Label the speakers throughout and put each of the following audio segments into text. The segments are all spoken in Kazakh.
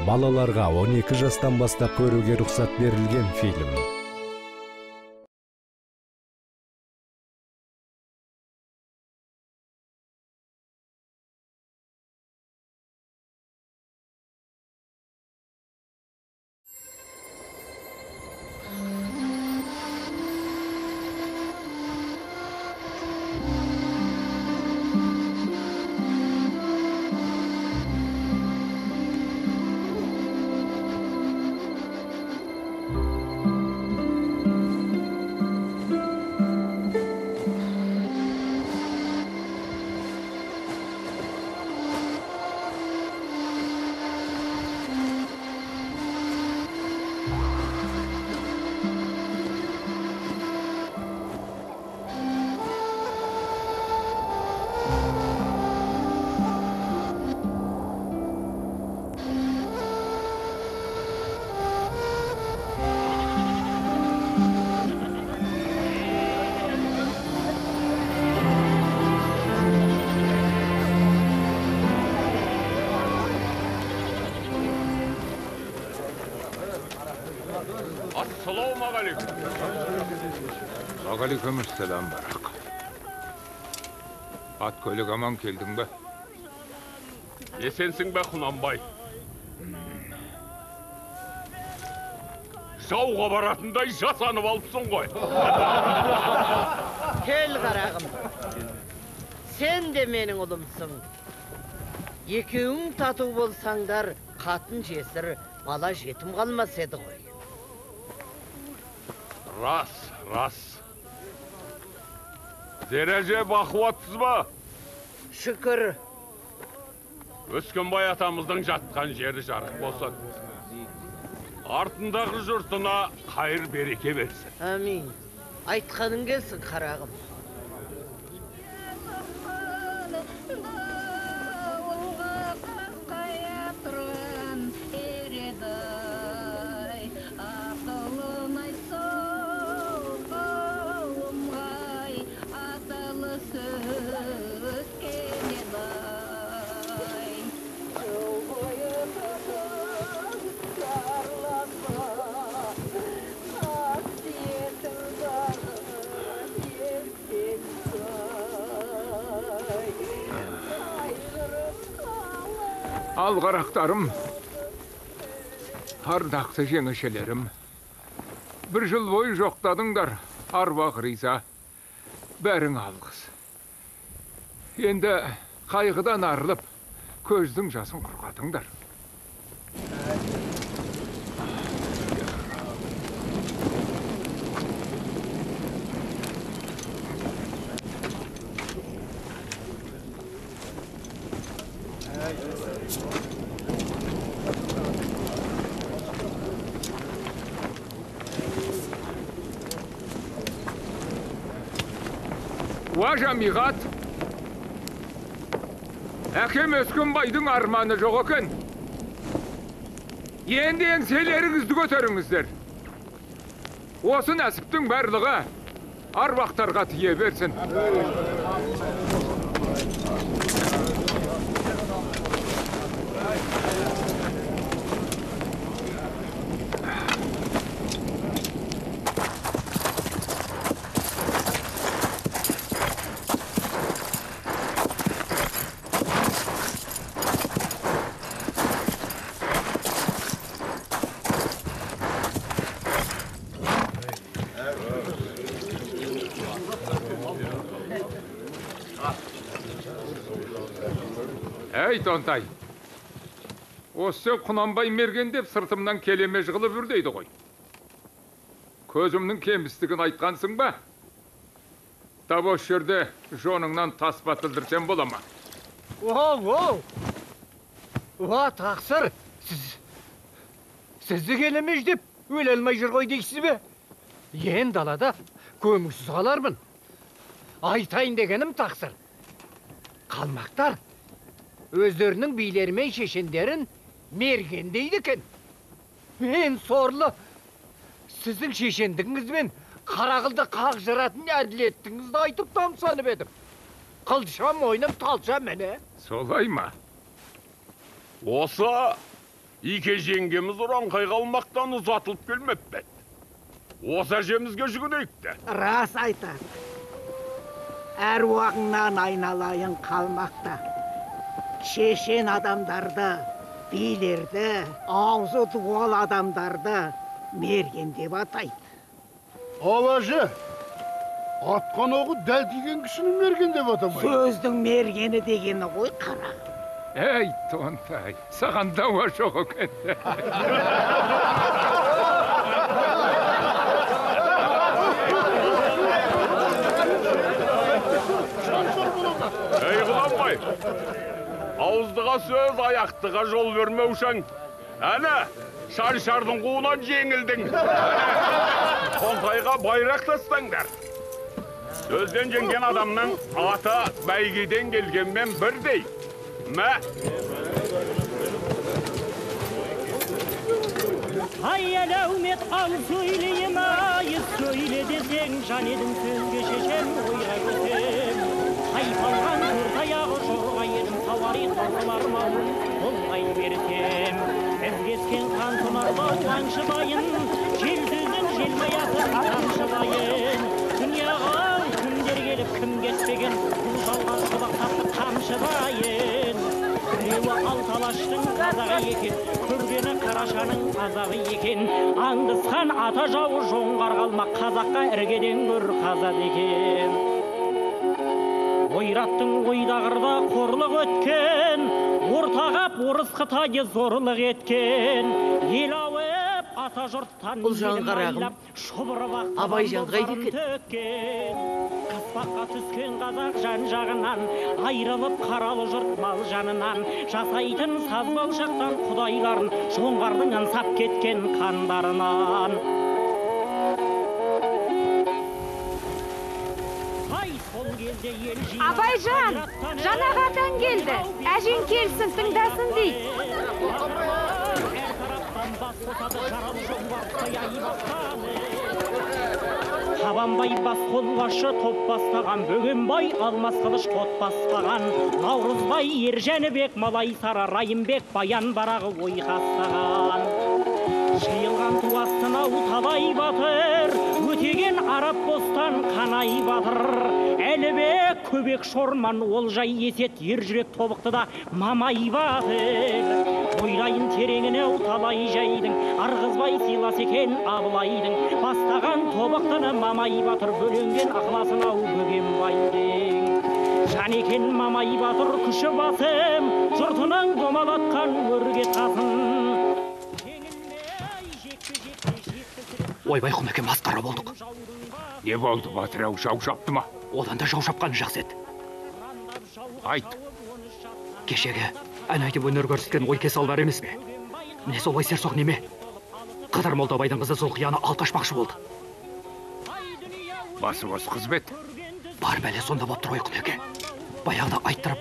Speaker 1: балаларга 12 жастан баштап көрүүгө уруксат берилген фильм.
Speaker 2: Aleykümselam Barak. At köylük aman geldin be.
Speaker 3: Esensin be Kunanbay. Жауға баратындай жасанып алыпсың ғой.
Speaker 4: Кел қарағым. Сен де менің ұлымсың. Екеуің тату болсаңдар, қатын жесір, бала жетім қалмас еді ғой.
Speaker 3: Рас. Дереже бақуатсыз ба?
Speaker 4: Шүкір.
Speaker 3: Өскенбай атамыздың жатқан жері жарық болсын. Артындағы жұртына қайыр береке берсін.
Speaker 4: Амин. Айтқаның келсін қарағым.
Speaker 2: Al qaraqlarım, ardaқты жеңешелерім. Bir жыл бойы жоқтадыңдар, арбақ риза, бәрің алғыз. Енді қайғыдан арылып, көздің жасын құрғатыңдар. Жамиғат, әкем Өскенбайдың арманы жоқ екен. Енді еңселеріңізді көтеріңіздер. Осы нәсіптің барлығы арбақтарға тие берсін. Ей, Тонтай, осы Құнанбай мерген деп сыртымнан келеме жығылып үрдейді ғой. Көзімнің кемістігін айтқансың ба? Тап осы жерде жоныңнан тас батылдырсам бола ма?
Speaker 5: Тақсыр, сізді келеме ждеп өле алмай жүр ғой дейсіз бе? Ен далада көмусіз қалармын. Айтайын дегенім тақсыр. Қалмақтар өздерінің билері мен шешендерін мерген дейді екен. Мен сорлы сіздің шешендігіңізбен қарақылды қақ жыратын әділеттіңізді айтып тамсанып едім. Қылшам ойным талшам мәне.
Speaker 2: Солай ма?
Speaker 3: Осы İke жеңгеміз ұраңқай қалмақтан ұзатылып келмеппет. Осы әжемізге жүгінейік те.
Speaker 6: Рас айтады. Әруағыңнан айналайын қалмақта. Шешен адамдарды, билерді, аузы дуал адамдарды мерген деп атайды.
Speaker 7: Ал әже, атқан оғы дәл тиген кісінің мерген деп атамай.
Speaker 6: Сөздің мергені дегені ғой қара.
Speaker 2: Ey Tonтай, саған дауа жоқ екен.
Speaker 3: Ей Құланбай, ауыздыға сөз, аяқтыға жол бермеушің. Әне, шаншардың қуынан жеңілдің. Тонтайға байрақ тастаңдар. Сөзден жеңген адамның аты бәйгеден келгенмен бірдей. Мә?
Speaker 8: Ай әләумет қал сөйлейім айыз сөйле десең, жан едім сөзге шешем, ойға көтем. Қайпалған төрт аяғы жорға едім, тауари қалқылар мауын қолғай берсем. Әзгескен қан тұмарлау аңшыбайын, жел сөзін желмаясын тамшыбайын. Дүнияға күндер келіп кім кетпеген, бұл жалған құлақтақты тамшыбайын. Біреуі алталаштың қазағы екен, көргені қарашаның азағы екен. Аңдысқан ата жауы жоңғар қалмақ, қазаққа іргеден көр қазады екен. Ойраттың ойдағырда қорлық өткен, ортағап орыс Қытайы зорлық еткен. Ел ауып ата жұрттан
Speaker 4: Ұлжан қарағым, Абайжан қайда екен? Қаспаққа түскен қазақ жан жағынан, айрылып қаралы жұрт мал жанынан. Жасайтын саз балшақтан құдайларын, жоңғардың аңсап кеткен қандарынан.
Speaker 9: Абайжан, жаңағы атаң келді. Әжең келсін, тыңдасын дейді.
Speaker 8: Қабанбай бас қолбашы топ бастаған, Бөгенбай алмас қылыш тот бастаған, Наурызбай ер Жәнібек, Малай Сара Райымбек, Баян барағы ойқастаған. Жиылған ту астынау талай батыр, өтеген арап бостан қанай батыр. Әлібек көбек шорман олжай есет, ер жүрек тобықты да мамай батыр. Ойлайын тереңіне талай жайдың, Арғызбай сыйлас екен Абылайдың. Бастаған тобықтыны мамай батыр, бөленген ақласын ау Бөгенбайдың. Жан екен мамай батыр күші басым, жұртының домалатқан өрге тасын.
Speaker 5: Ойбай құнеке масқара болдық.
Speaker 2: Не болды, Батыр-ау, жау шапты ма?
Speaker 5: Одан да жау шапқаны жақсы еді.
Speaker 2: Айт.
Speaker 5: Кешегі ән айтып өнер көрсеткен ой кесалдар емес пе? Не солай серсоқ неме? Қыдыр Молдабайдың қызы Зұлқияны алып қашпақшы болды.
Speaker 2: Басы бос қызмет.
Speaker 5: Бар бәле сонда боп тұр ой құнеке. Баяғыда айттырып,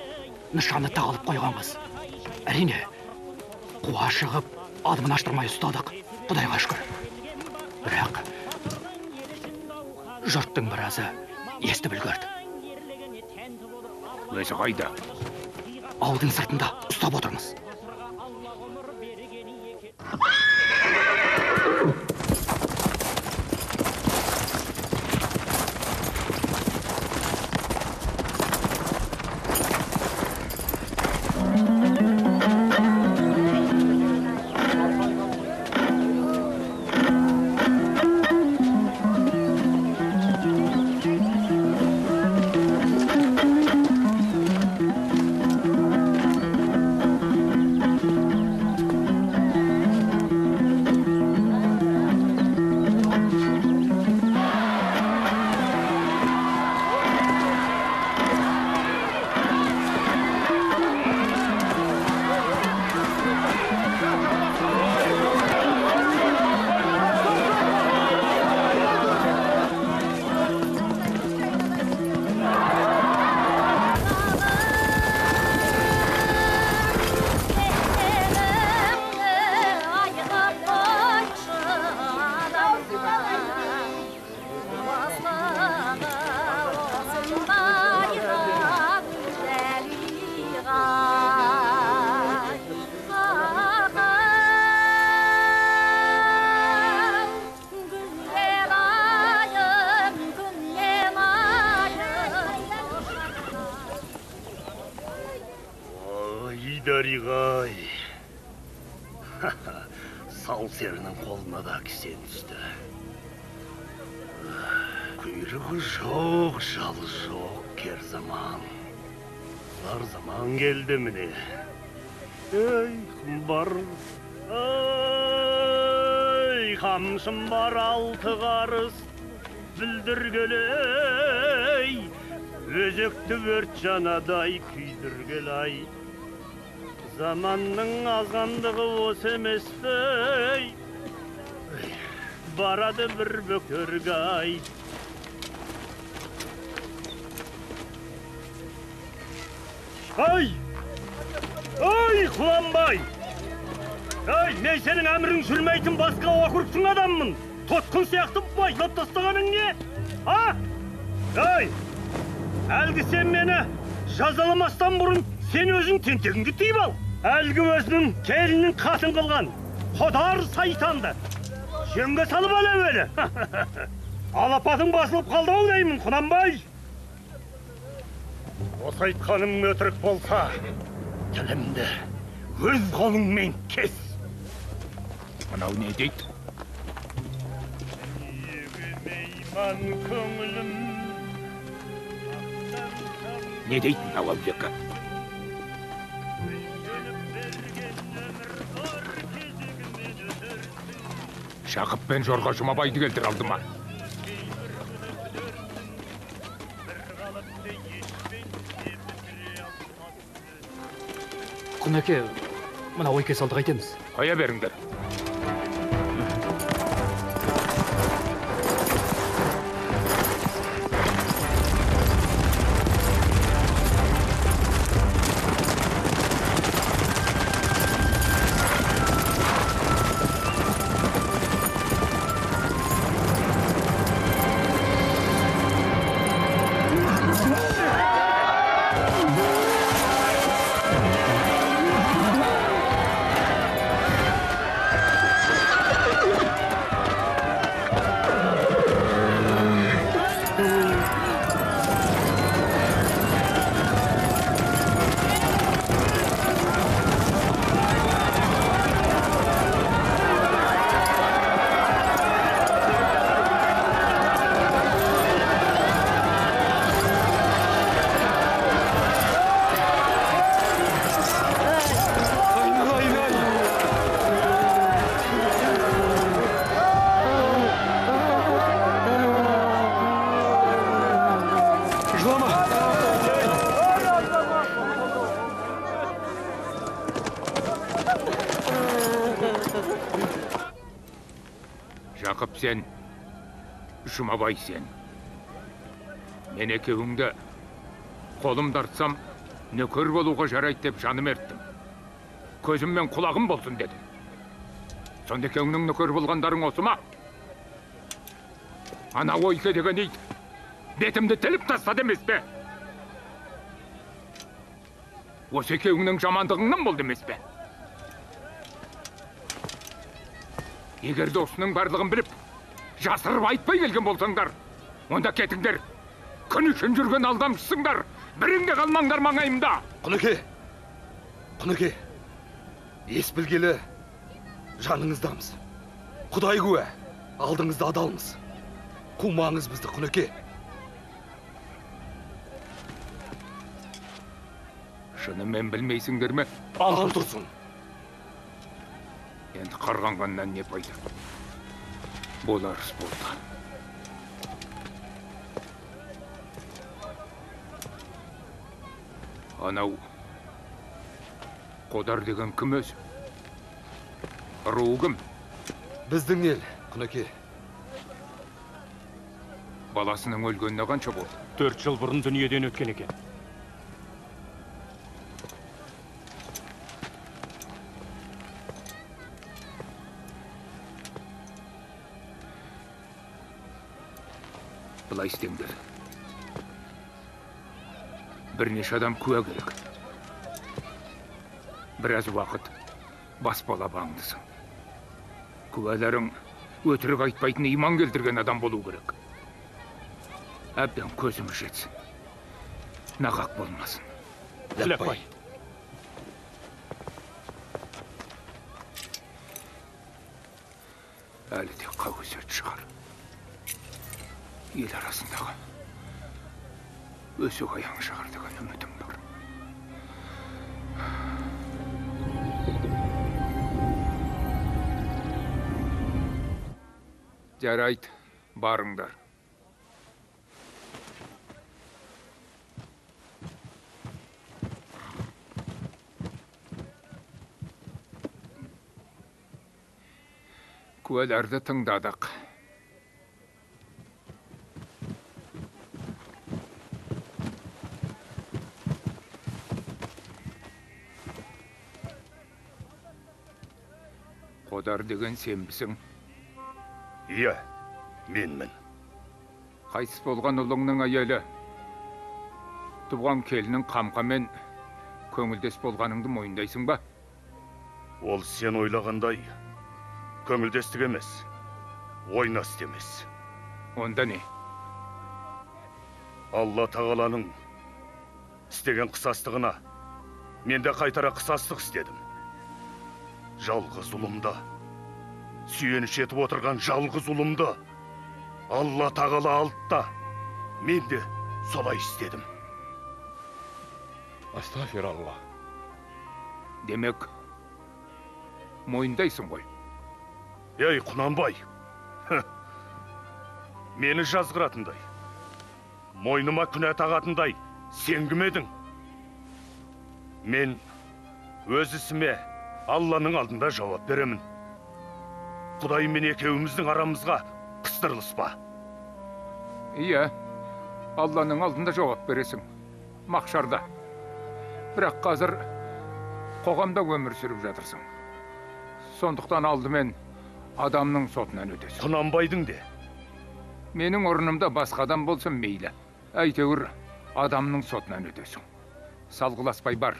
Speaker 5: нышаны тағылып қойған қыз. Әрине, қуа шығып, адымын аштырмай ұстадық. Құдайға шүкір. Бірақ жұрттың біразы естіп үлгерді.
Speaker 2: Өзі қайда?
Speaker 5: Ауылдың сыртында ұстап отырмыз.
Speaker 7: Ойғай. Сал серінің қолына да кісен түсті. Құйрығы жоқ, жалы жоқ, кер заман. Зар заман келді міне. Ей, бар, ей, қамшым бар алты қарыс, бүлдіргелей, өзекті өрт жанадай күйдіргелай. Zamanның azғандығы осы емес пе? Барады бір бөкөргай. Ай! Ай, Құланбай! Ай, мен сенің әмірің жүрмейтін басқа оқырсың адаммын. Тотқын сияқты байлап тастағаның не? А? Ай! Әлгі сен мені жазаламастан бұрын сен өзің тентегіңді түйіп ал. Әлгі өзінің келінін қатын қылған қодар сайтанды жөнге салып ал әуелі. Алапатың басылып қалды-ау деймін, Құнанбай. Осы айтқаным өтірік болса, тілімді өз қолыңмен кес.
Speaker 3: Мынау не дейді?
Speaker 7: Егілмейман көңілім.
Speaker 3: Не дейді мынау әулекі? Жақып пен Жорға Жұмабайды келтір алды ма?
Speaker 10: Құнеке, мына ой кесалды қайтеміз.
Speaker 3: Қоя беріңдер. Жақып сен, Жұмабай сен. Мен екеуіңді қолым тартсам, нөкер болуға жарайды деп жаным ерттім. Көзім мен құлағым болсын дедім. Сонда екеуіңнің нөкер болғандарың осы ма? Ана ойке деген ит, бетімді тіліп тастады емес пе? Осы екеуіңнің жамандығыңнан болды емес пе? Егер досының барлығын біліп, жасырып айтпай келген болсаңдар, онда кетіңдер. Күн үшін жүрген алдамшысыңдар. Біріңде қалмаңдар маңайымда.
Speaker 11: Құнеке, ес білгелі жаныңыздамыз. Құдай куә, алдыңызда адалмыз. Қумаңыз бізді, Құнеке.
Speaker 3: Шынымен білмейсіңдер ме?
Speaker 11: Ағам тұрсын.
Speaker 3: Енді қарғанғаннан не пайда? Боларыз болды. Анау Қодар деген кім өзі? Руы кім?
Speaker 11: Біздің ел, Құнеке.
Speaker 3: Баласының өлгеніне қанша болды?
Speaker 10: 4 жыл бұрын дүниеден өткен екен.
Speaker 3: Былай істеңдер. Бірнеше адам куә керек. Біраз уақыт баспалап аңдысың. Куәлерің өтірік айтпайтын иман келтірген адам болу керек. Әбден көзім жетсін. Нақақ болмасын.
Speaker 10: Ләппай.
Speaker 3: әлі де қауесет шығар. Ел арасындағы өсек аяң шығар деген үмітім бар. Жарайды, барыңдар. Куәлерді тыңдадық. Қодар деген сенбісің?
Speaker 7: Иә, менмін.
Speaker 3: Қайтыс болған ұлыңның әйелі. Туған келінің қамқамен көңілдес болғаныңды мойындайсың ба?
Speaker 7: Ол сен ойлағандай көңілдестік емес, ойнас демес.
Speaker 3: Онда не?
Speaker 7: Алла тағаланың істеген қысастығына мен де қайтара қысастық істедім. Жалғыз ұлымды, сүйеніш етіп отырған жалғыз ұлымды Алла тағала алды да мен де солай істедім.
Speaker 11: Астағфиралла.
Speaker 3: Демек, мойындайсың ғой.
Speaker 7: Ей, Құнанбай, мені жазғыратындай, мойныма күнә тағатындай сен кім едің? Мен өз ісіме Алланың алдында жауап беремін. Құдай мен екеуіміздің арамызға қыстырылыспа.
Speaker 3: Иә, Алланың алдында жауап бересің, мақшарда. Бірақ қазір қоғамда өмір сүріп жатырсың. Сондықтан алдымен адамның сотынан өтесің.
Speaker 7: Құнанбайдың де.
Speaker 3: Менің орнымда басқа адам болсын мейлі. Әйтеуір адамның сотынан өтесің. Салғыласпай бар.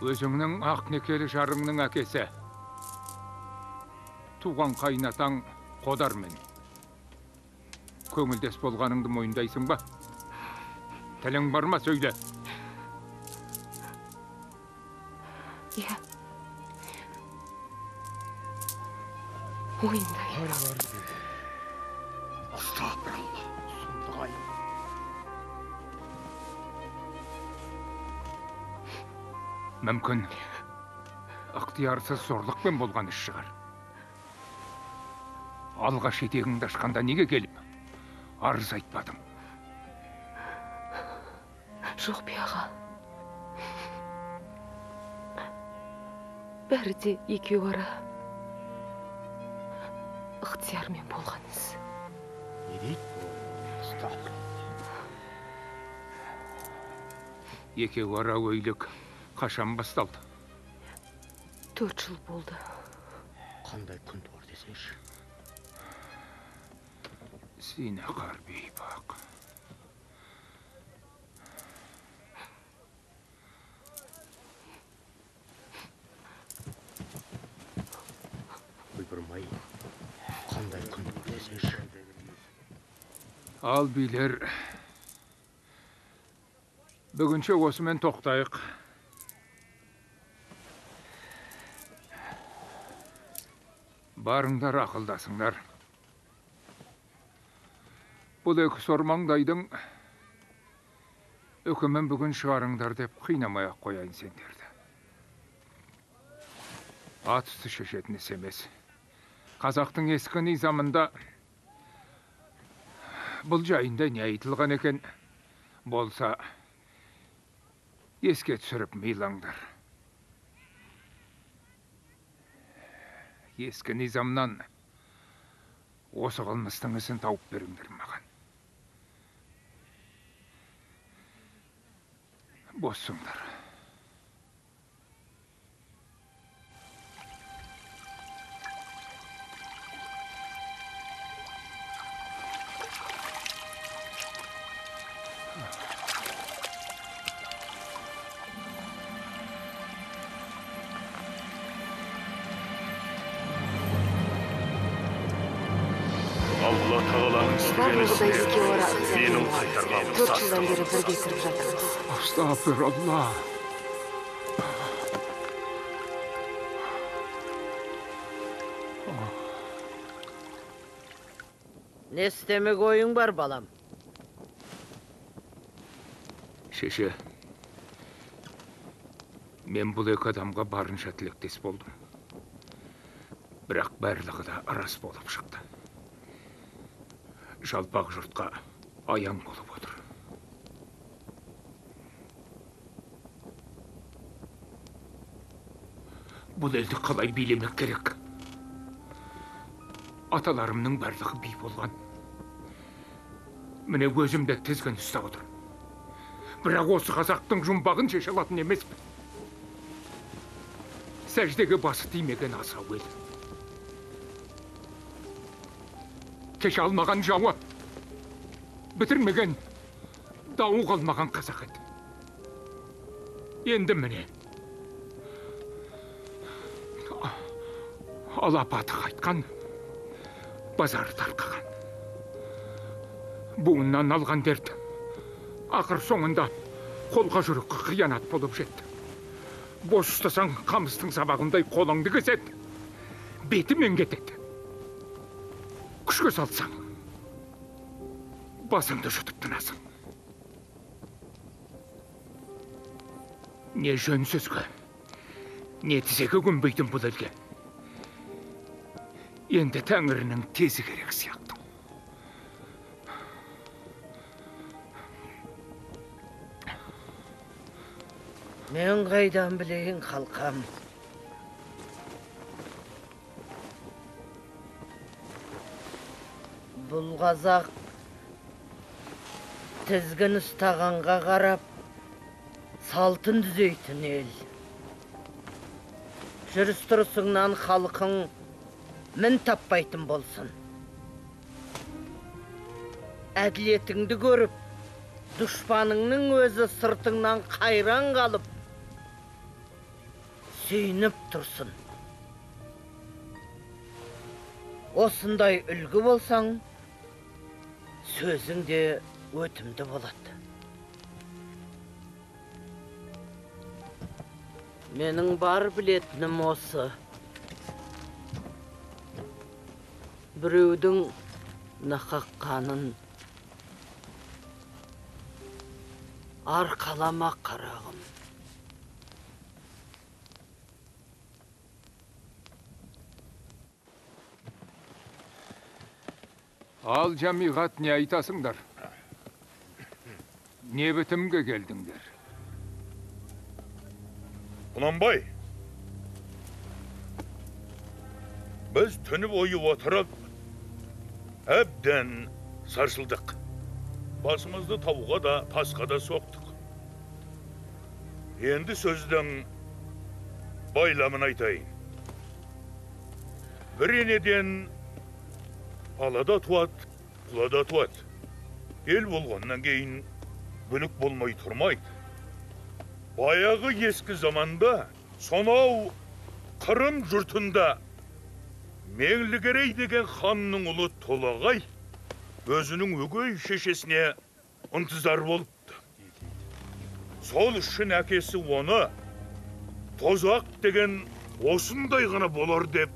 Speaker 3: Өзіңнің ақ некелі жарыңның әкесі. Туған қайнатаң Қодармен. Көңілдес болғаныңды мойындайсың ба? Тілің бар ма, сөйле.
Speaker 9: Иә. Мойындаймын.
Speaker 7: Астағфиралла, сұмдық-ай.
Speaker 3: Мүмкін, ықтиярсыз зорлықпен болған іс шығар. Алғаш етегіңді ашқанда неге келіп, арыз айтпадың?
Speaker 9: Жоқ бе аға. Бәрі де екеу ара ықтиярмен болған іс.
Speaker 7: Не дейді? Астағфиралла.
Speaker 3: Екеу ара өйлік қашан басталды?
Speaker 9: 4 жыл болды.
Speaker 7: Қандай күн туар десеңші?
Speaker 3: Зинақар бейбақ.
Speaker 7: Ойбырмай, қандай күн туар десеңші?
Speaker 3: Ал билер, бүгінше осымен тоқтайық. Барыңдар, ақылдасыңдар. Бұл екі сормаңдайдың үкімін бүгін шығарыңдар деп қинамай-ақ қояйын сендерді. Ат үсті шешетін іс емес. Қазақтың ескі низамында бұл жайында не айтылған екен, болса еске түсіріп мейлаңдар. Ескі низамнан осы қылмыстың ісін тауып беріңдер маған. Боссыңдар.
Speaker 7: Алла тағаланың істеген ісіне менің қайтарға
Speaker 9: Төрт жылдан бері бірге кіріп жатырмыз.
Speaker 2: Астағфиралла.
Speaker 6: Не істемек ойың бар, балам?
Speaker 3: Шеше, мен бұл екі адамға барынша тілектес болдым. Бірақ барлығы да рас болып шықты. Жалпақ жұртқа аян болып отыр. Бұл елді қалай билемек керек? Аталарымның барлығы би болған. Міне өзімді тізгін ұстап отыр. Бірақ осы қазақтың жұмбағын шеше алатын емеспін. Сәждеге басы тимеген асау ел. Кеше алмаған жауы, бітірмеген дауы қалмаған қазақ еді. Енді міне алапаты қайтқан, базары тарқаған. Буыннан алған дерт ақыр соңында қолға жүрекке қиянат болып жетті. Бос ұстасаң қамыстың сабағындай қолыңды кеседі, бетімен кетеді. Күшке салсаң, басыңды жұтып тынасың. Не жөнсізге, не тізеге көнбейтін бұл елге. Енді Тәңірінің тезі керек сияқты.
Speaker 6: Мен қайдан білейін, қалқам? Бұл қазақ тізгін ұстағанға қарап, салтын түзейтін ел. Жүріс-тұрысыңнан халқың мін таппайтын болсын. Әділетіңді көріп, дұшпаныңның өзі сыртыңнан қайран қалып, сүйініп тұрсын. Осындай үлгі болсаң, сөзің де өтімді болады. Менің бар білетінім осы. Біреудің нақаққанын арқалама, қарағым.
Speaker 3: Ал жамиғат не айтасыңдар? Не бітімге келдіңдер?
Speaker 7: Құнанбай, біз түні бойы отырып, әбден сарсылдық. Басымызды тауға да, тасқа да соқтық. Енді сөздің байламын айтайын. Бір енеден алада туат, құлада туат. Ел болғаннан кейін бүлік болмай тұрмайды. Баяғы ескі заманда, сонау Қырым жұртында Меңлігерей деген ханның ұлы Толағай өзінің өгей шешесіне ынтызар болыпты. Сол үшін әкесі оны Тозақ деген осындай ғана болар деп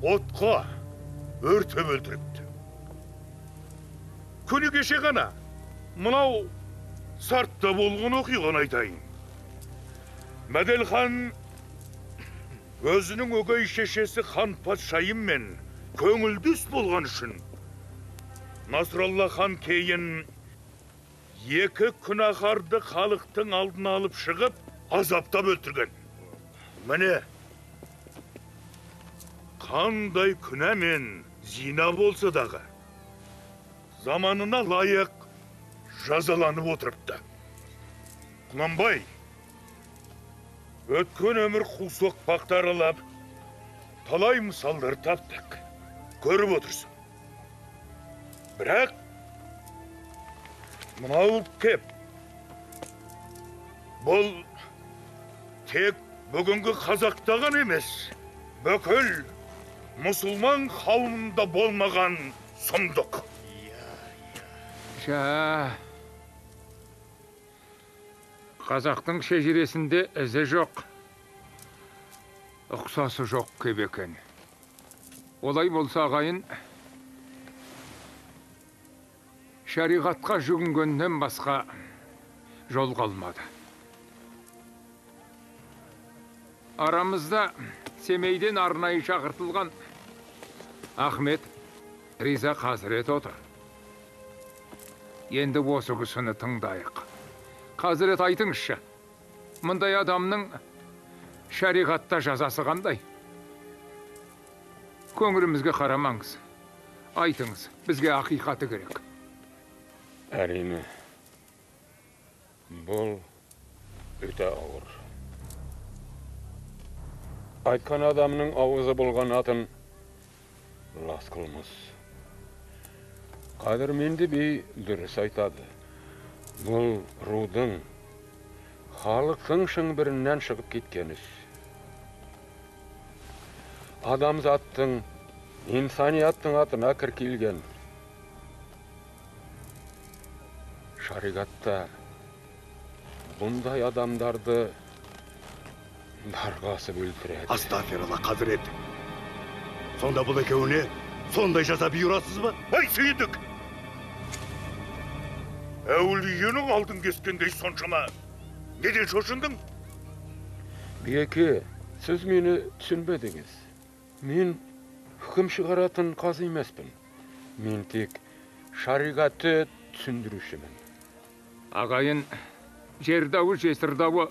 Speaker 7: отқа өртеп өлтіріпті. Күні кеше ғана мынау сартта болған оқиғаны айтайын. Мәделхан өзінің өгей шешесі хан патшайыммен көңілдес болған үшін Насралла хан кейін екі күнәһарды халықтың алдына алып шығып, азаптап өлтірген. Міне, қандай күнә мен зина болса дағы, заманына лайық жазаланып отырыпты. Құнанбай, өткен өмір қу-соқпақты аралап, талай мысалдар таптық, көріп отырсың. Бірақ, мынау кеп, бұл тек бүгінгі қазақтаған емес, бүкіл мұсылман қауымында болмаған
Speaker 3: сұмдық.
Speaker 2: Қазақтың шежіресінде ізі жоқ, ұқсасы жоқ кебекен. Олай болса ағайын, шариғатқа жүгінгеннен басқа жол қалмады. Арамызда Семейден арнайы шақыртылған Ахмет Риза Қазірет отыр. Енді осы кісіні тыңдайық. Қазірет, айтыңызшы, мұндай адамның шариғатта жазасы қандай? Көңілімізге қарамаңыз. Айтыңыз, бізге ақиқаты керек.
Speaker 3: Әрине, бұл өте ауыр. Айтқан адамның ауызы болған атын лас қылмыс. Қадірменді би дұрыс айтады. Бұл рудың, халықтың шыңбірінен шығып кеткені. Адамзаттың, инсанияттың атына кіркелген. Шариғатта бұндай адамдарды барғасып өлтіреді.
Speaker 7: Астафиралла, Қазірет. Сонда бұл екеуіне сондай жаза бұйырасыз ба?
Speaker 3: Ай, Сүйіндік! Әулиенің алдын кескендей соншама. Неден шошындың?
Speaker 12: Беке, сіз мені түсінбедіңіз. Мен хүкім шығаратын қазы емеспін. Мен тек шариғатты түсіндірушімін.
Speaker 2: Ағайын, жер дауы, жесір дауы,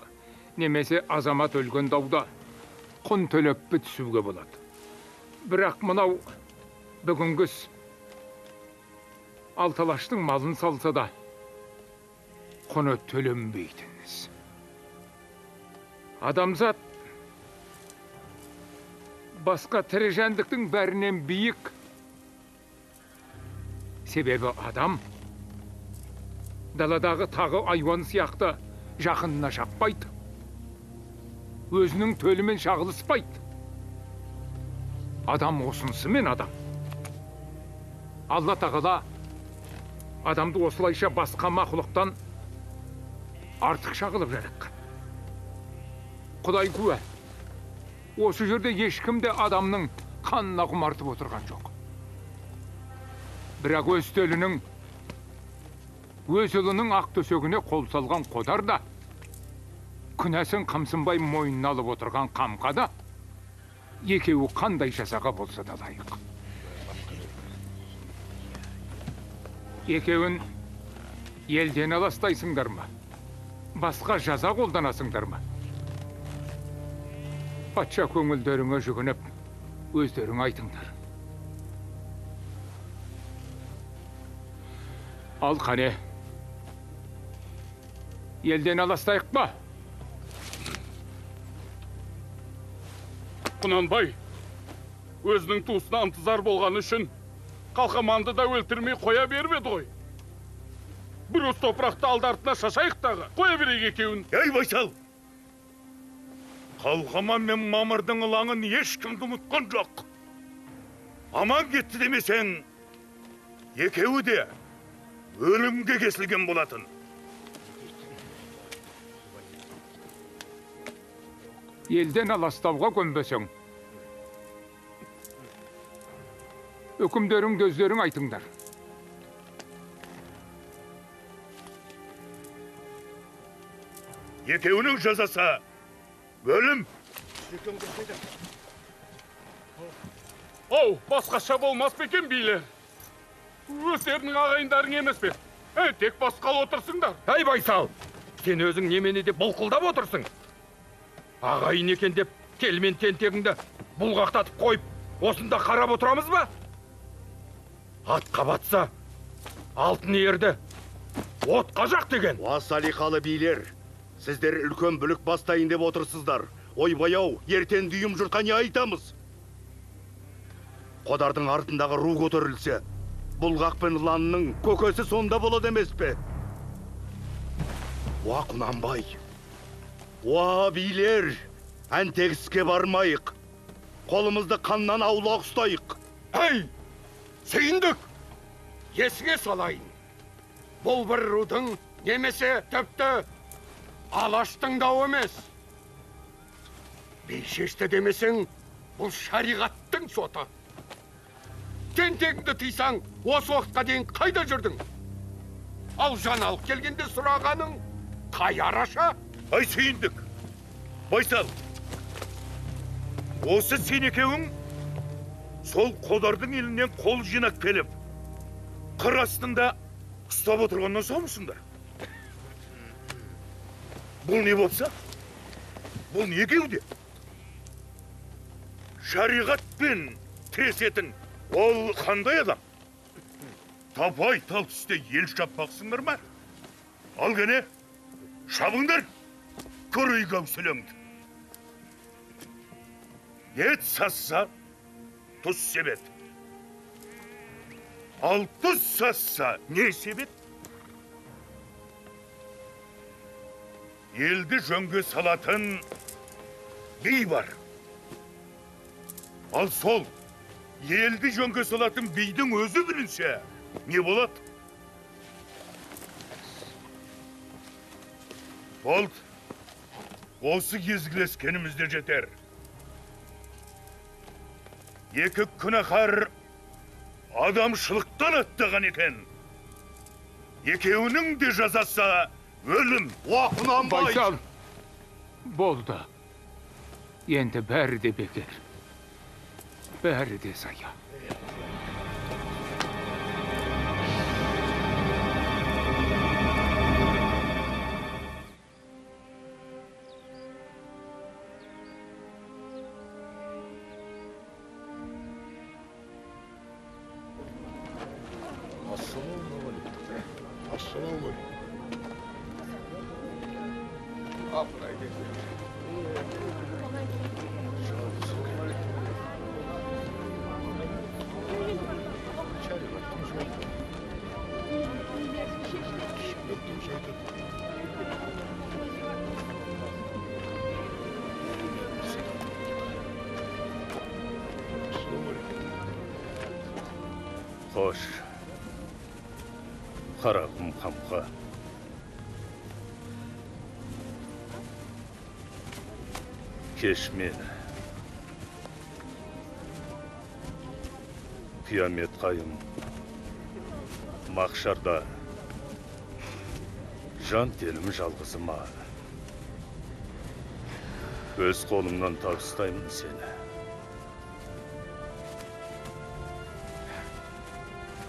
Speaker 2: немесе азамат өлген дауда құн төлеп түсуге болады. Бірақ мынау бүгінгіс алталаштың малын салса да құны төленбейтініз. Адамзат басқа тірі жәндіктің бәрінен биік. Себебі адам даладағы тағы айуан сияқты жақынына шаппайды. Өзінің төлімен шағылыспайды. Адам осынсымен адам. Алла тағала адамды осылайша басқа мақұлықтан артық шағылып жаратқан. Құдай куә, осы жерде ешкім де адамның қанына құмартып отырған жоқ. Бірақ өз төлінің, өз ұлының ақ төсегіне қол салған қодар да, күнәсін қамсынбай мойнына алып отырған қамқа да, екеуі қандай жазаға болса да лайық. Екеуін елден аластайсыңдар ма? Басқа жаза қолданасыңдар ма? Патша көңілдеріңе жүгініп, өздерің айтыңдар. Ал қане, елден аластайық па?
Speaker 3: Құнанбай, өзінің туысына ынтызар болған үшін қалқаманды да өлтірмей қоя бермеді ғой. Бір өз топырақты алды артына шашайық дағы, қоя берейік екеуін.
Speaker 7: Ей, Байсал!
Speaker 3: Қалқаман мен Мамырдың ылаңын ешкімді ұмытқан жоқ. Аман кетті демесең, екеуі де өлімге кесілген болатын.
Speaker 2: Елден аластауға көнбесең, үкімдерің, дөздерің айтыңдар.
Speaker 3: Екеуінің жазасы өлім. Оу, басқаша болмас бекен билер. Өздерінің ағайындарың емес пе? Тек басқалы отырсыңдар.
Speaker 5: Әй, Байсал, сен өзің немені деп бұлқылдап отырсың. Ағайын екен деп телмен тентегіңді бұлғақтатып қойып, осында қарап отырамыз ба? Атқа батса, алтын ерді, отқа жақ деген.
Speaker 7: Салиқалы билер, сіздер үлкен бүлік бастайын деп отырсыздар. Ойбай-ау, ертең дүйім жұртқа не айтамыз? Қодардың артындағы ру көтерілсе, бұлғақ пен ланның көкесі сонда болады емес пе? Уа Құнанбай, уа билер, әнтегіске бармайық. Қолымызды қаннан аулақ ұстайық.
Speaker 3: Әй, Сүйіндік,
Speaker 13: есіңе салайын. Бұл бір рудың немесе тіпті Алаштың дауы емес. Бейшешті демесең, бұл шариғаттың соты. Тентегіңді тыйсаң, осы уақытқа дейін қайда жүрдің? Ал жаңалық келгенде сұрағаның қай араша?
Speaker 14: Ай сүйіндік, Байсал, осы сен екеуің сол қодардың елінен қол жинап келіп, қыр астында ұстап отырғаннан соңсыңдар. Бұл не болса? Бұл не кеуде? Шариғат пен тіресетін ол қандай адам? Тапай тал түсте ел шаппақсыңдар ма? Ал кәне, шабыңдар, көрей көксіліңді. Ет сасса, тұз себет. Ал тұз сасса, не себет? Елді жөнге салатын бей бар. Ал сол, елді жөнге салатын бейдің өзі білінсе, не болады? Болды, осы кезгілескенімізде жетер. Екі күнәһар адамшылықтан аттаған екен. Екеуінің де жазасы өлім.
Speaker 2: Байсал, болды. Енді бәрі де бекер. Бәрі де зая.
Speaker 14: Хош, қарағым қамқа. Кеш мені. Қиямет қайым. Мақшарда жан телім жалғызыма. Өз қолымнан табыстаймын сені.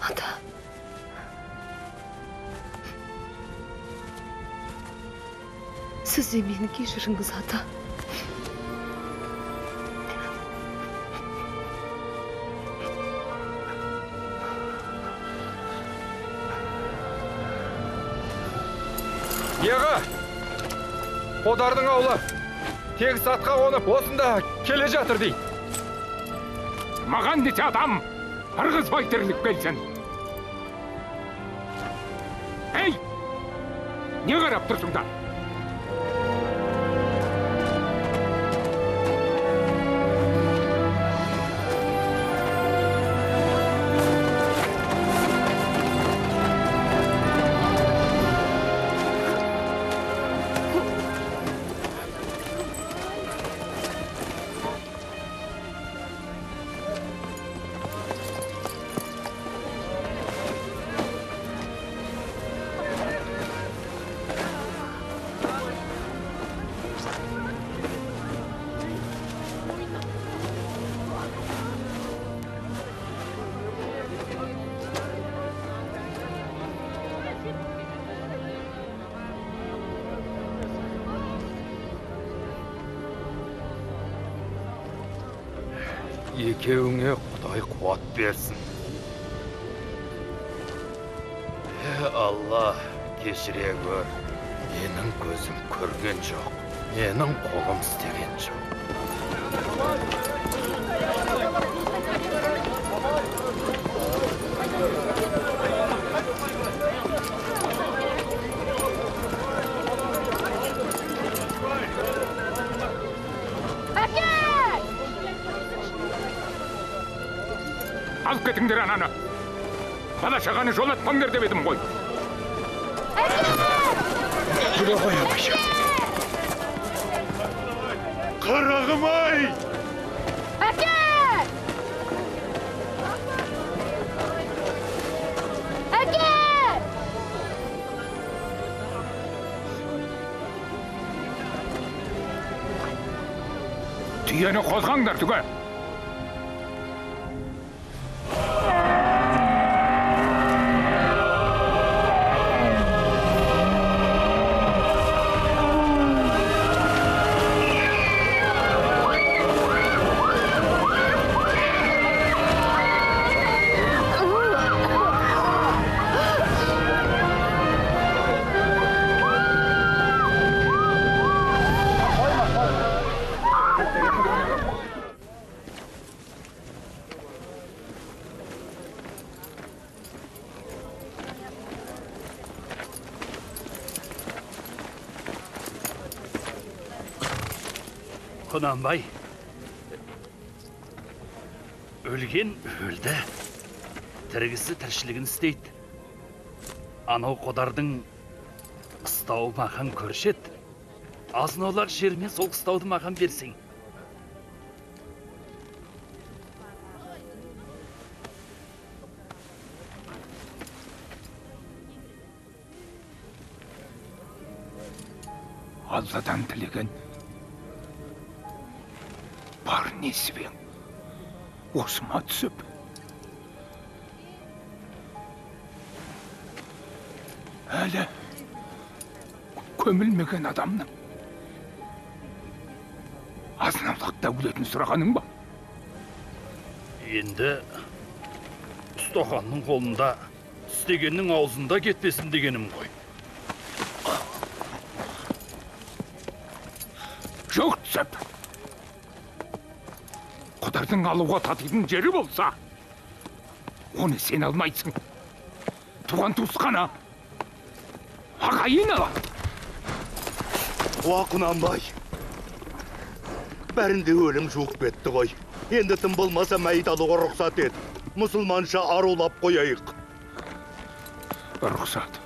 Speaker 15: Ата. Сіз де мені кешіріңіз, ата.
Speaker 5: Еға, қодардың аулы, тегіс атқа қонып, осында келе жатыр дей.
Speaker 2: Маған дете адам, ырғызбай тіріліп келсін. Ей, не қарап тұрсыңдар?
Speaker 11: Екеуіңе Құдай қуат берсін. Алла кешіре көр. Менің көзім көрген жоқ. Менің қолым істеген жоқ.
Speaker 2: Алып кетіңдер ананы.
Speaker 3: Bala şağаны жолатпаңдар деп едім ғой.
Speaker 14: Жүре қой, Абайжан. Қарағым-ай!
Speaker 9: Әке! Әке!
Speaker 3: Түйені қозғаңдар түге.
Speaker 10: Құнанбай, өлген өлді, тірігісі тіршілігін істейді. Анау қодардың қыстауы маған көршет, азынаулар жермен сол қыстауды маған берсең.
Speaker 3: Алладан тілеген бар несібең осыма түсіп. Әлі көмілмеген адамның азынаулықта өлетін сұрағаның ба?
Speaker 10: Енді ұстағанның қолында, істегеннің аузында кетпесін дегенім ғой.
Speaker 3: Жоқ түсіп. Қодардың алуға татитын жері болса, оны сен алмайсың. Туған туысқаны, ағайын алады.
Speaker 16: Уа Құнанбай, бәрінде өлім жуық бетті ғой. Енді тым болмаса мәйіт алуға рұқсат ет. Мұсылманша арулап қояйық.
Speaker 3: Рұқсат.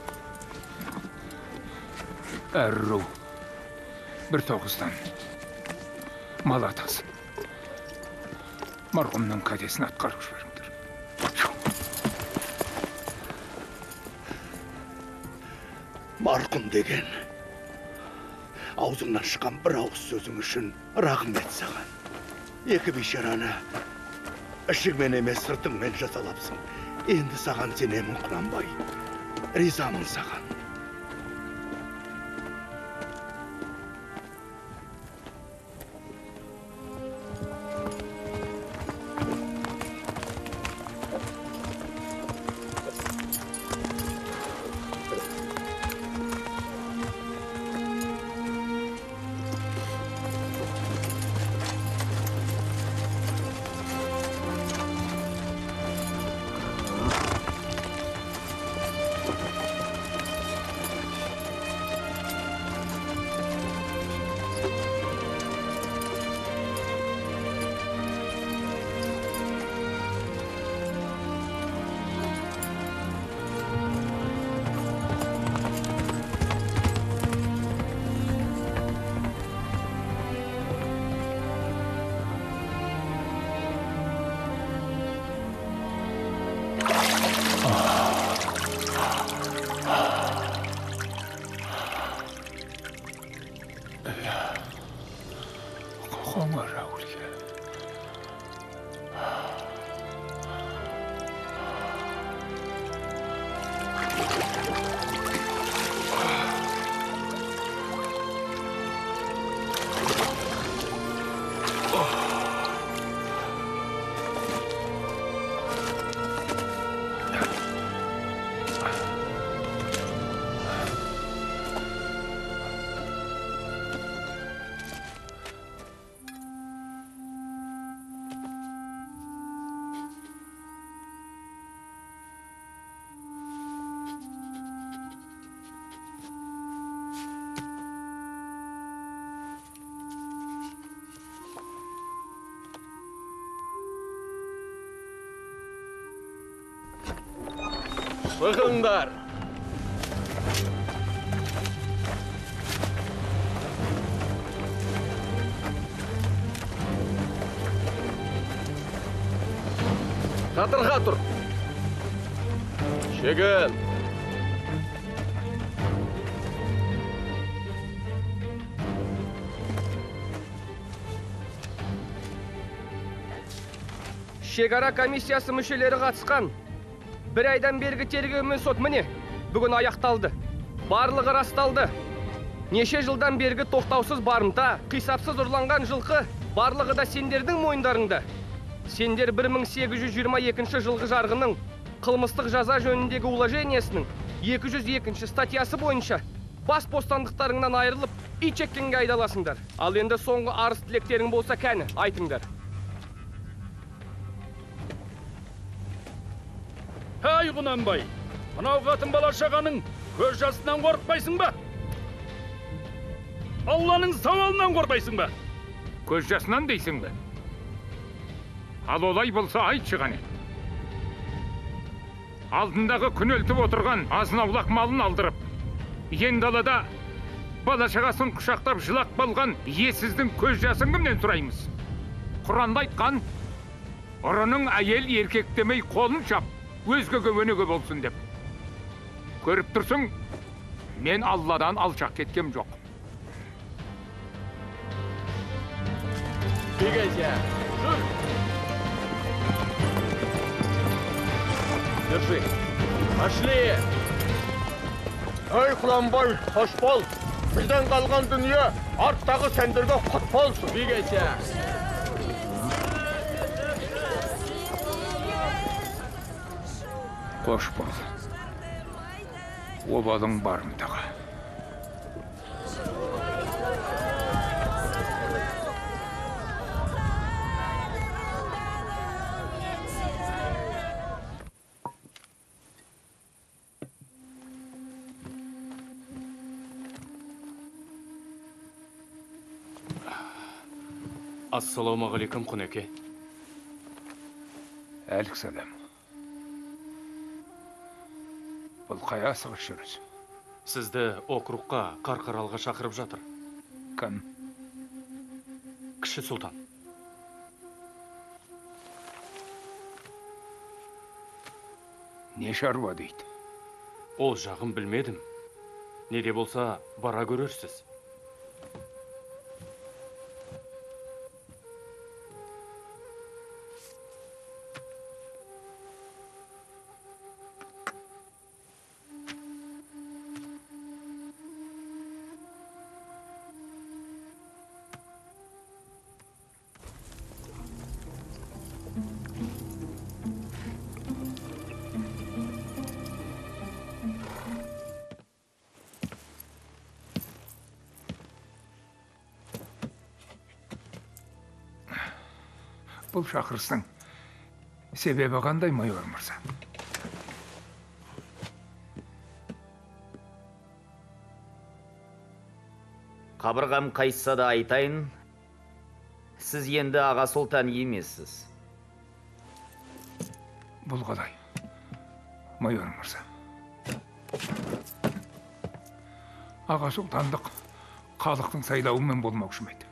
Speaker 3: Әр ру бір тоғыздан мал атасы. Марқұмның кәдесін атқарып жіберіңдер.
Speaker 16: Марқұм деген аузыңнан шыққан бір ауыз сөзің үшін рахмет саған. Екі бейшараны ішіңмен емес сыртыңмен жасалапсың. Енді саған сенемін, Құнанбай. Ризамын саған.
Speaker 17: Шығыңдар! Қатырға тұр! Шегін!
Speaker 18: Шекара комиссиясы мүшелері қатысқан. Бір айдан бергі тергеу мен сот міне, бүгін аяқталды. Барлығы расталды. Неше жылдан бергі тоқтаусыз барымта, қисапсыз ұрланған жылқы, барлығы да сендердің мойындарыңда. Сендер 1822 жылғы жарғының қылмыстық жаза жөніндегі уложениесінің 202 статьясы бойынша бас бостандықтарыңнан айырылып, ит жеккенге айдаласыңдар. Ал енді соңғы арыз тілектерің болса кәні, айтыңдар.
Speaker 10: Ай Құнанбай, мынау қатын бала-шағаның көз жасынан қорықпайсың ба? Алланың сауалынан қорықпайсың ба?
Speaker 3: Көз жасынан дейсің бе? Ал олай болса айтшы қане. Алдындағы күнелтіп отырған азын-аулақ малын алдырып, ен далада бала-шағасын құшақтап жылақ болған иесіздің көз жасын кімнен сұраймыз? Құранда айтқан, ұрының әйел еркектемей қолын шап, өзгеге өнеге болсын деп. Көріп тұрсың, мен Алладан алшақ кеткем жоқ.
Speaker 17: Двигайся! Жүр! Держи! Пошли!
Speaker 13: Ей Құнанбай, хош бол! Бізден қалған дүние арттағы сендерге құт болсын!
Speaker 17: Двигайся!
Speaker 3: Қош бол. Обалың барымтаға.
Speaker 10: Ассалаумағалейкум, Құнеке.
Speaker 3: Әлік сәлем. Бұл қай асығыс жүріс?
Speaker 10: Сізді округқа Қарқаралға шақырып жатыр.
Speaker 3: Кім?
Speaker 10: Кіші сұлтан.
Speaker 3: Не шаруа дейді?
Speaker 10: Ол жағын білмедім. Не де болса бара көрерсіз.
Speaker 3: Бұл шақырыстың себебі қандай, майор мырза?
Speaker 19: Қабырғам қайса да айтайын, сіз енді аға сұлтан емессіз.
Speaker 3: Бұл қалай, майор мырза? Аға сұлтандық халықтың сайлауымен болмаушы ма еді?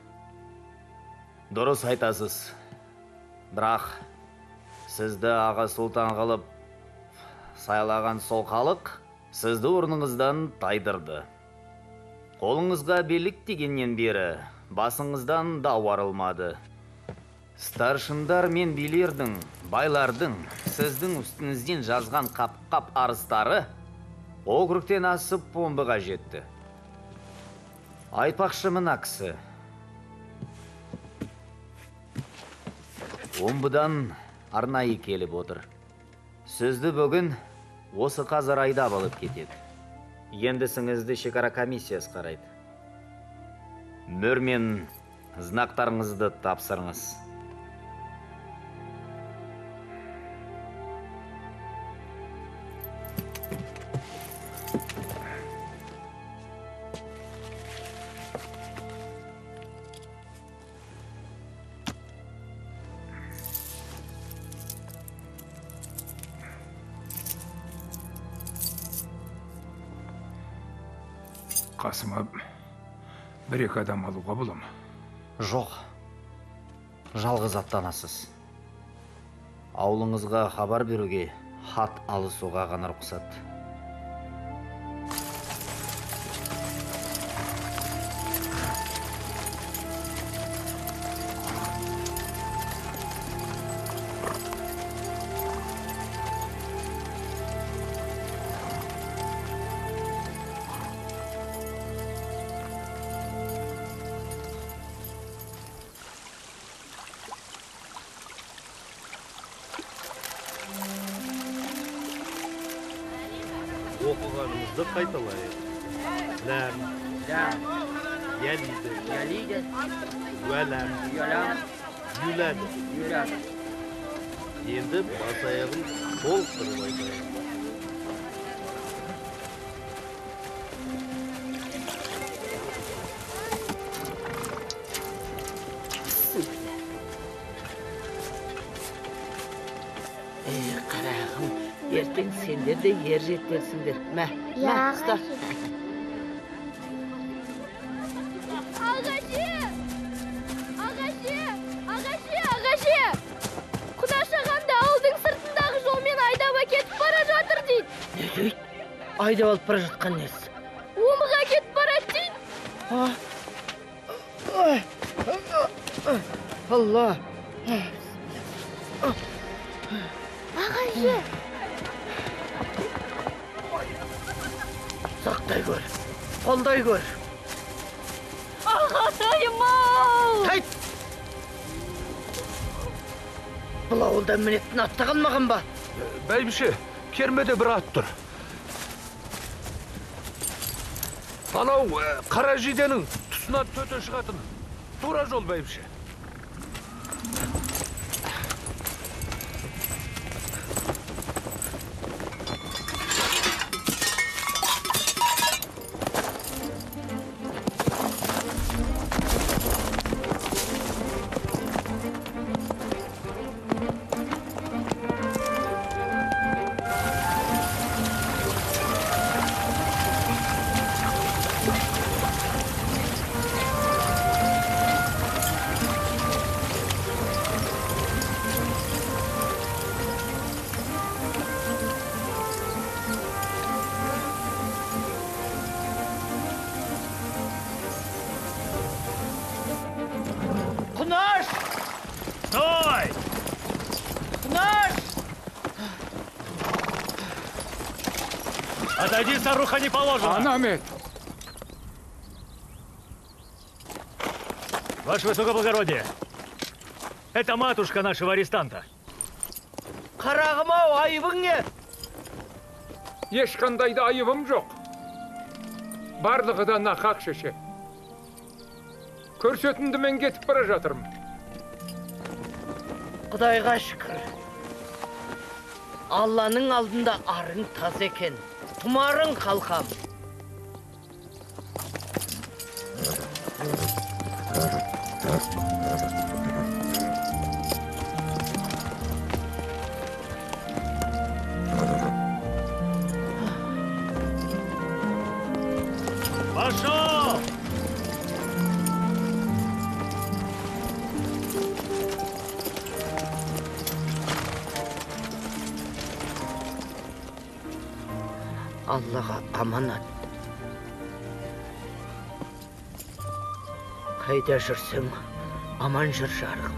Speaker 19: Дұрыс айтасыз. Бірақ сізді аға сұлтан қылып сайлаған сол халық сізді орныңыздан тайдырды. Қолыңызға билік дегеннен бері басыңыздан дау арылмады. Старшындар мен билердің, байлардың сіздің үстіңізден жазған қап-қап арыстары округтен асып омбыға жетті. Айтпақшы мына кісі. Омбыдан арнайы келіп отыр. Сізді бүгін осы қазір айдап алып кетеді. Ендісіңізді шекара комиссиясы қарайды. Мөр мен знактарыңызды тапсырыңыз.
Speaker 2: қасыма бір-екі адам алуға бола ма?
Speaker 19: Жоқ. Жалғыз аттанасыз. Ауылыңызға хабар беруге, хат алысуға ғана рұқсат.
Speaker 17: Оқығанымызды қайталайық. Ләм. Ләм. Ялиді.
Speaker 6: Ялиді.
Speaker 17: Уәләм.
Speaker 6: Юләм.
Speaker 17: Юләді.
Speaker 6: Юләді.
Speaker 17: Енді бас аяғын толықтырып айтайық.
Speaker 6: Қарағым, ертең сендер де ер жеттерсіңдер. Мә, ұста.
Speaker 9: Ағашы! Құдаш ағамды ауылдың сыртындағы жолмен айдап кетіп бара жатыр дейді.
Speaker 6: Не дейді? Айдап алып бара жатқан несі?
Speaker 9: Омыға кетіп барады дейді.
Speaker 6: Алла!
Speaker 9: Ағашы!
Speaker 6: Сақтай көр, қолдай көр.
Speaker 9: Ағатайым-ау!
Speaker 6: Тайт! Бұл ауылда мінетін атты қалмаған ба?
Speaker 17: Бәйбіше, кермеде бір ат тұр. Анау қара жиденің тұсынан төте шығатын. Тура жол, бәйбіше.
Speaker 7: Құнаш! Стой! Құнаш! Отойди, старуха, не положено.
Speaker 2: Анамет!
Speaker 7: Ваше высокоблагородие, это матушка нашего арестанта.
Speaker 6: Қарағым-ау, айыбың не?
Speaker 2: Ешқандай да айыбым жоқ. Барлығы да нақақ шеше. Көрсетінді мен кетіп бара жатырмын.
Speaker 6: Құдайға шүкір. Алланың алдында арың таз екен. Тұмарың қалқам.
Speaker 7: Пошел!
Speaker 6: Аллаға аманат. Қайда жүрсің, аман жүр жарығым.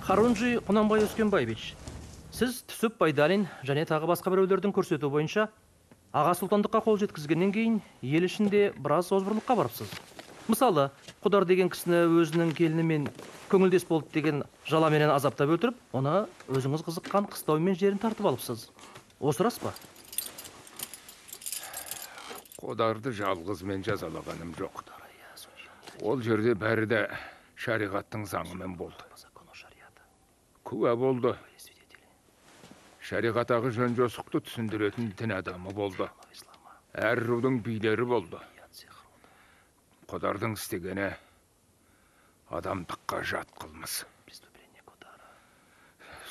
Speaker 20: Харунжи Кунанбай Өскенбаевич, сіз Түсіп Байдалин және тағы басқа біреулердің көрсету бойынша аға сұлтандыққа қол жеткізгеннен кейін ел ішінде біраз озбырлыққа барыпсыз. Мысалы, Құдар деген кісіні өзінің келінімен көңілдес болды деген жаламенен азаптап өлтіріп, оны өзіңіз қызыққан қыстау мен жерін тартып алыпсыз. Осы рас па?
Speaker 3: Қодарды жалғыз мен жазалағаным жоқ. Ол жерде бәрі де шариғаттың заңымен болды. Куә болды. Шариғаттағы жөн жосықты түсіндіретін дін адамы болды. Әр рудың билері болды. Қодардың істегені адамдыққа жат қылмыс.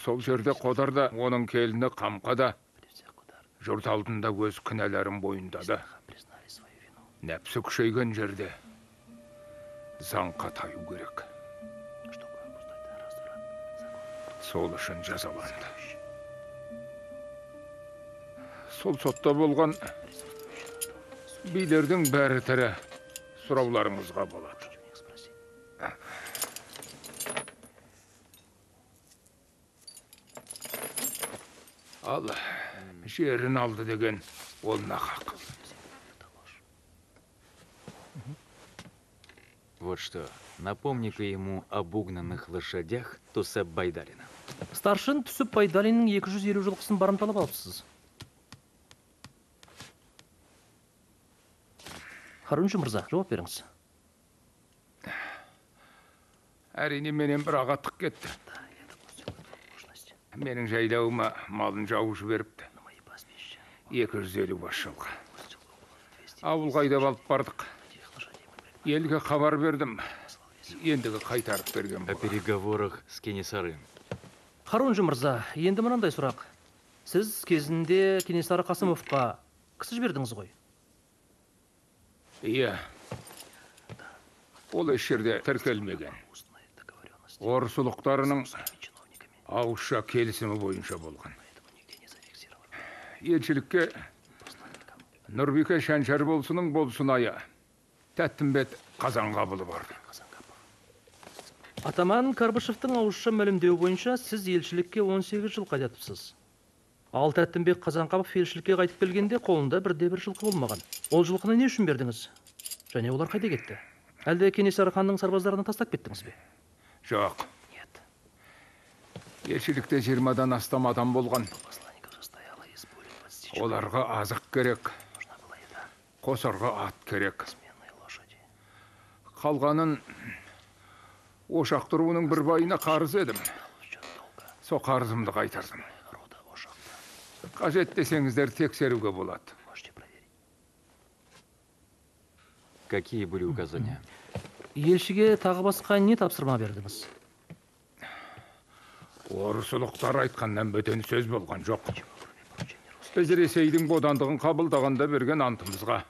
Speaker 3: Сол жерде Қодар да, оның келіні Қамқа да жұрт алдында өз күнәләрін бойындады. Нәпсі күшейген жерде заңға таю керек. Сол үшін жазаланды. Сол сотта болған билердің бәрі тірі сұрауларыңызға болады. Ал жерін алды деген ол нақақ.
Speaker 21: Вот что, напомни-ка ему об угнанных лошадях Түсіп Байдалина.
Speaker 20: Старшын Түсіп Байдалиннің 250 жылқысын барымталап алыпсыз. Харунжи мырза, жауап беріңіз.
Speaker 3: Әрине менен бір ағаттық кетті. Менің жайлауыма малын жау жіберіпті. 250 бас жылғы. Ауылға айдап алып бардық. Елге хабар бердім. Ендігі қайтарып берген
Speaker 21: О переговорах с Кенесарым.
Speaker 20: Харунжи мырза, енді мынандай сұрақ. Сіз кезінде Кенесары Қасымовқа кісі жібердіңіз ғой?
Speaker 3: Иә. Ол еш жерде тіркелмеген. Орыс ұлықтарының ауызша келісімі бойынша болған. Елшілікке Нұрбике Шаншар болсының болсынайы Тәттімбет Қазанғабылы барды.
Speaker 20: Атаман Карбышевтың ауызша мәлімдеуі бойынша сіз елшілікке 18 жыл қайтатыпсыз. Ал Тәттімбет Қазанғабов елшілікке қайтып келгенде қолында бірде-бір жылқы болмаған. Ол жылқыны не үшін бердіңіз? Және олар қайда кетті? Әлде Кенесары ханның сарбаздарына тастап кеттіңіз бе?
Speaker 3: Жоқ. Елшілікте 20-дан астам адам болған. Оларға азық керек. Қосарға ат керек. Қалғанын ошақ тұруының бір байына қарыз едім. Со қарызымды қайтардым. Қажет десеңіздер тексеруге болады.
Speaker 21: Какие были указания?
Speaker 20: Елшіге тағы басқа не тапсырма бердіңіз?
Speaker 3: Орыс ұлықтар айтқаннан бөтен сөз болған жоқ. Біз Ресейдің бодандығын қабылдағанда берген антымызға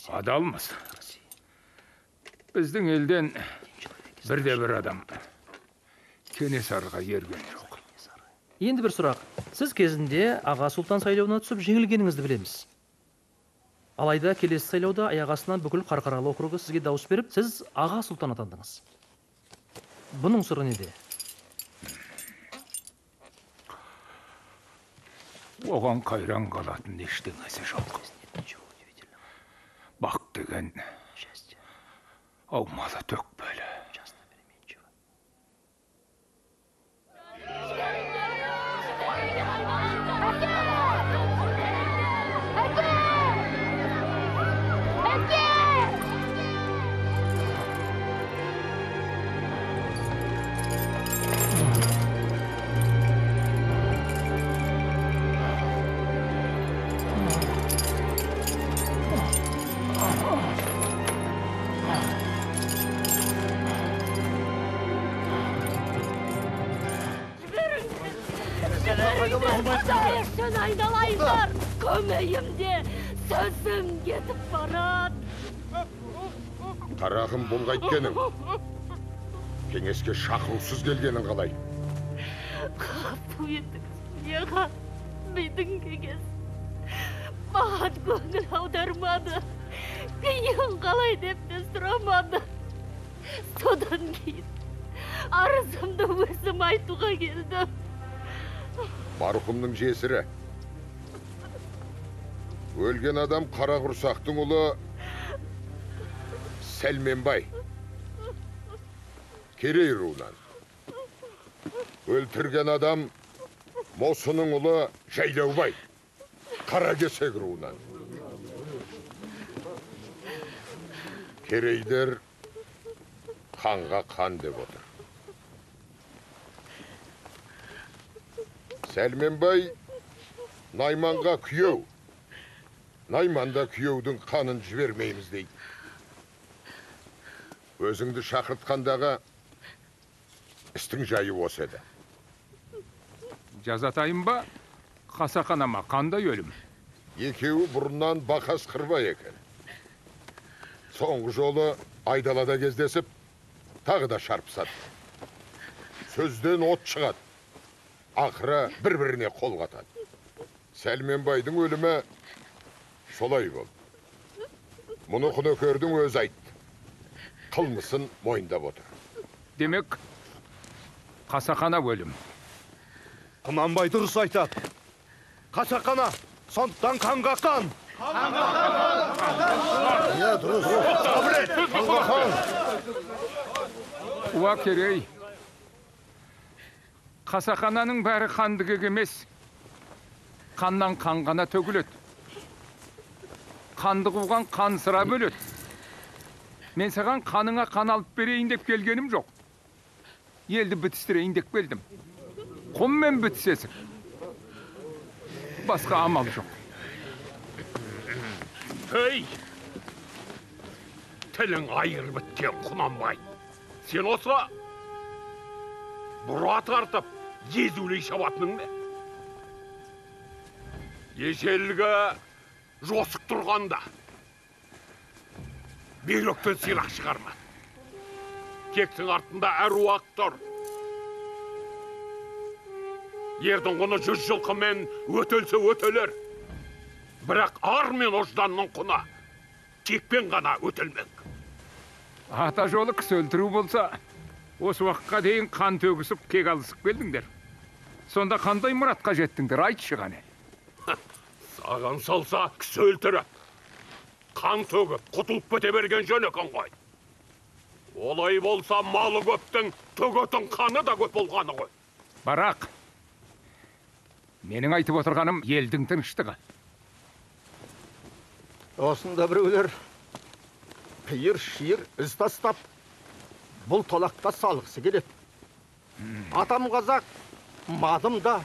Speaker 3: адалмыз. Біздің елден бірде-бір адам Кенесарыға ерген жоқ.
Speaker 20: Енді бір сұрақ. Сіз кезінде аға сұлтан сайлауына түсіп жеңілгеніңізді білеміз. Алайда келесі сайлауда аяқ астынан бүкіл Қарқаралы округі сізге дауыс беріп, сіз аға сұлтан атандыңыз. Бұның сыры неде?
Speaker 3: Оған қайран қалатын ештеңесі жоқ. Бақ деген аумалы төкпелі.
Speaker 9: Sen aydalaylar, көмейімде сөзім кетіп барад.
Speaker 13: Қарағым бұл қайткенің? Кеңеске шақырусыз келгенің қалай?
Speaker 9: Қапу етіңіз, неға мейдің кеңес? Маған көңіл аудармады. Кейін қалай деп те сұрамады. Содан кейін арызымды өзім айтуға келдім.
Speaker 13: Марқұмның жесірі. Өлген адам қара құрсақтың ұлы Сәлменбай. Керей руынан. Өлтірген адам Мосының ұлы Жайлаубай. Қаракесек руынан. Керейдер қанға қан деп отыр. Сәлменбай Найманға күйеу. Найманда күйеудің қанын жібермейміз дейді. Өзіңді шақыртқандағы істің жайы осы еді.
Speaker 2: Жазатайым ба, қасақанама қандай өлім?
Speaker 13: Екеуі бұрыннан бақас қырбай екен. Соңғы жолы айдалада кездесіп, тағы да шарпысады. Сөзден от шығады. Ақыры бір-біріне қол қатады. Сәлменбайдың өлімі солай болды. Мұны Құнекердің өзі айтты. Қылмысын мойындап отыр.
Speaker 2: Демек, қасақана өлім.
Speaker 16: Құнанбай дұрыс айтады. Қасақана, сондықтан қанға қан.
Speaker 2: Уа Керей, қасақананың бәрі қандыгек емес. Қаннан қан ғана төгіледі. Қанды қуған қан сыра бөледі. Мен саған қаныңа қан алып берейін деп келгенім жоқ. Елді бітістірейін деп келдім. Құммен бітісесің. Басқа амал жоқ.
Speaker 13: Ей! Тілің айыр біткен Құнанбай. Сен осы бұра тартып, езулей шабатының не? Ежелгі жосық тұрғанда бүйректен сирақ шығарма. Кектің артында әруақ тұр. Ердің құны 100 жылқымен өтелсе өтелер. Бірақ ар мен ожданның құны кекпен ғана өтелмек.
Speaker 2: Ата жолы кісі өлтіру болса, осы уақытқа дейін қан төгісіп кек алысып келдіңдер. Сонда қандай мұратқа жеттіңдер, айтшы ғане.
Speaker 13: Саған салса кісі өлтіріп, қан төгіп, құтылып кете берген жөн екен ғой. Олай болса малы көптің төгетін қаны да көп болғаны ғой.
Speaker 2: Барақ, менің айтып отырғаным елдің тыныштығы.
Speaker 16: Осында біреулер қиыр-шиыр із тастап, бұл толаққа салғысы келеді. Атам қазақ, малым да,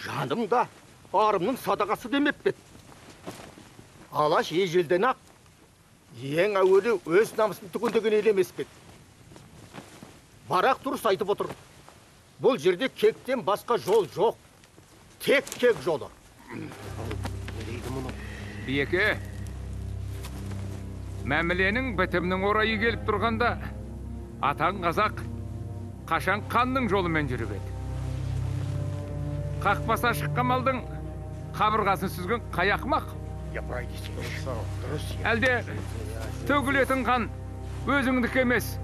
Speaker 16: жаным да, арымның садағасы демеп бет. Алаш ежелден ақ, ең әуелі өз намысын түгендеген елемес бет. Барақ дұрыс айтып отыр. Бұл жерде кектен басқа жол жоқ. Тек кек жолы.
Speaker 2: Биеке, мәміленің бітімнің орайы келіп тұрғанда, атаң қазақ қашан қанның жолымен жүріп еді. Қақпаса шыққан малдың қабырғасын сүзген қаяқмақ. Әлде төгілетін қан өзіңдікі емес,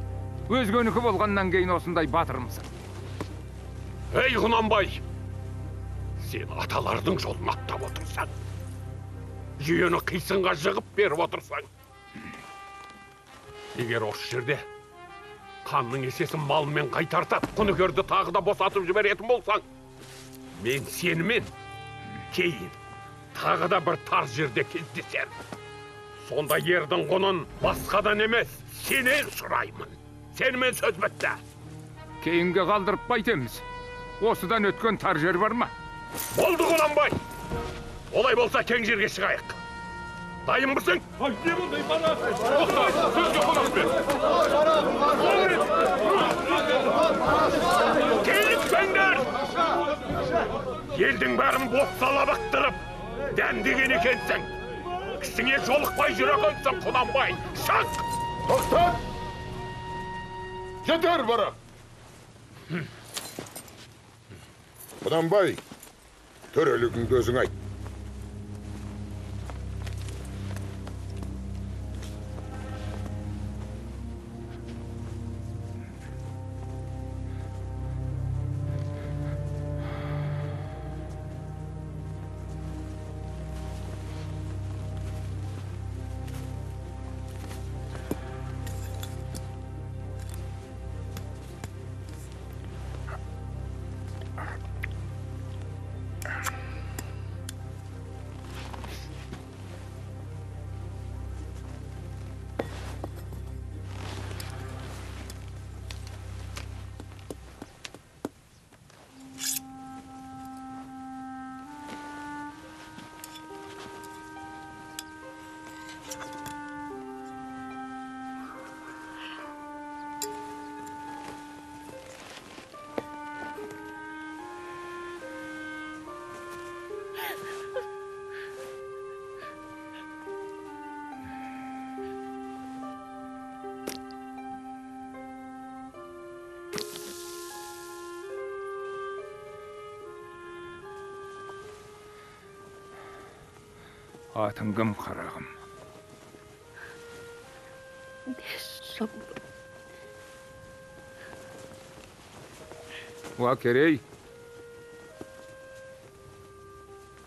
Speaker 2: өзгенікі болғаннан кейін осындай батырмысың.
Speaker 13: Ей Құнанбай, сен аталардың жолын аттап отырсаң, жүйені қисынға жығып беріп отырсаң, егер осы жерде қанның есесін малымен қайтартып, Құнекерді тағы да босатып жіберетін болсаң, мен сенімен кейін тағы да бір тар жерде кездесер. Сонда ердің құнын басқадан емес, сенен сұраймын. Сенімен сөз бітті.
Speaker 2: Кейінге қалдырып байтеміз. Осыдан өткен тар жер бар ма?
Speaker 13: Болды Құнанбай. Олай болса кең жерге шығайық. Дайын бірсің?
Speaker 7: Не бұндай бара?
Speaker 13: Тоқта, сөзге қонақ бер. Келікпеңдер! Елдің бәрін боқтала бақтырып, дәндеген екенсің. Кісіңе жолықпай жүрекенсің, Құнанбай. Шақ! Тоқтат! Жетер бара! Құнанбай, төрелігіңді өзің айт.
Speaker 2: Atın kım karağım? Va kerey.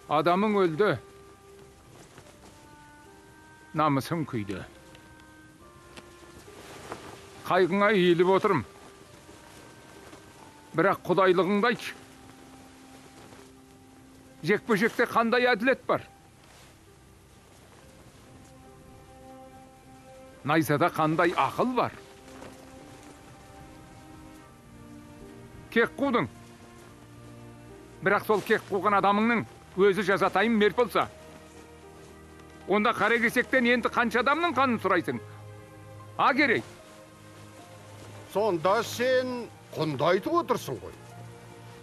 Speaker 2: Adamın öldü. Namısım kuydu. Kaygına eğilip oturum. Bırak kudaylığındaydı. Jekböjekte kanday adilet var. Nayzada kanday akıl var. Kek kudun. Bırak sol kek kuğun adamının özü жазатайын мерт болса. Onda kara kesekten endi kança adamның kanын сұраysың? А керек?
Speaker 1: Сонда сен құнды айтып отырсың ғой.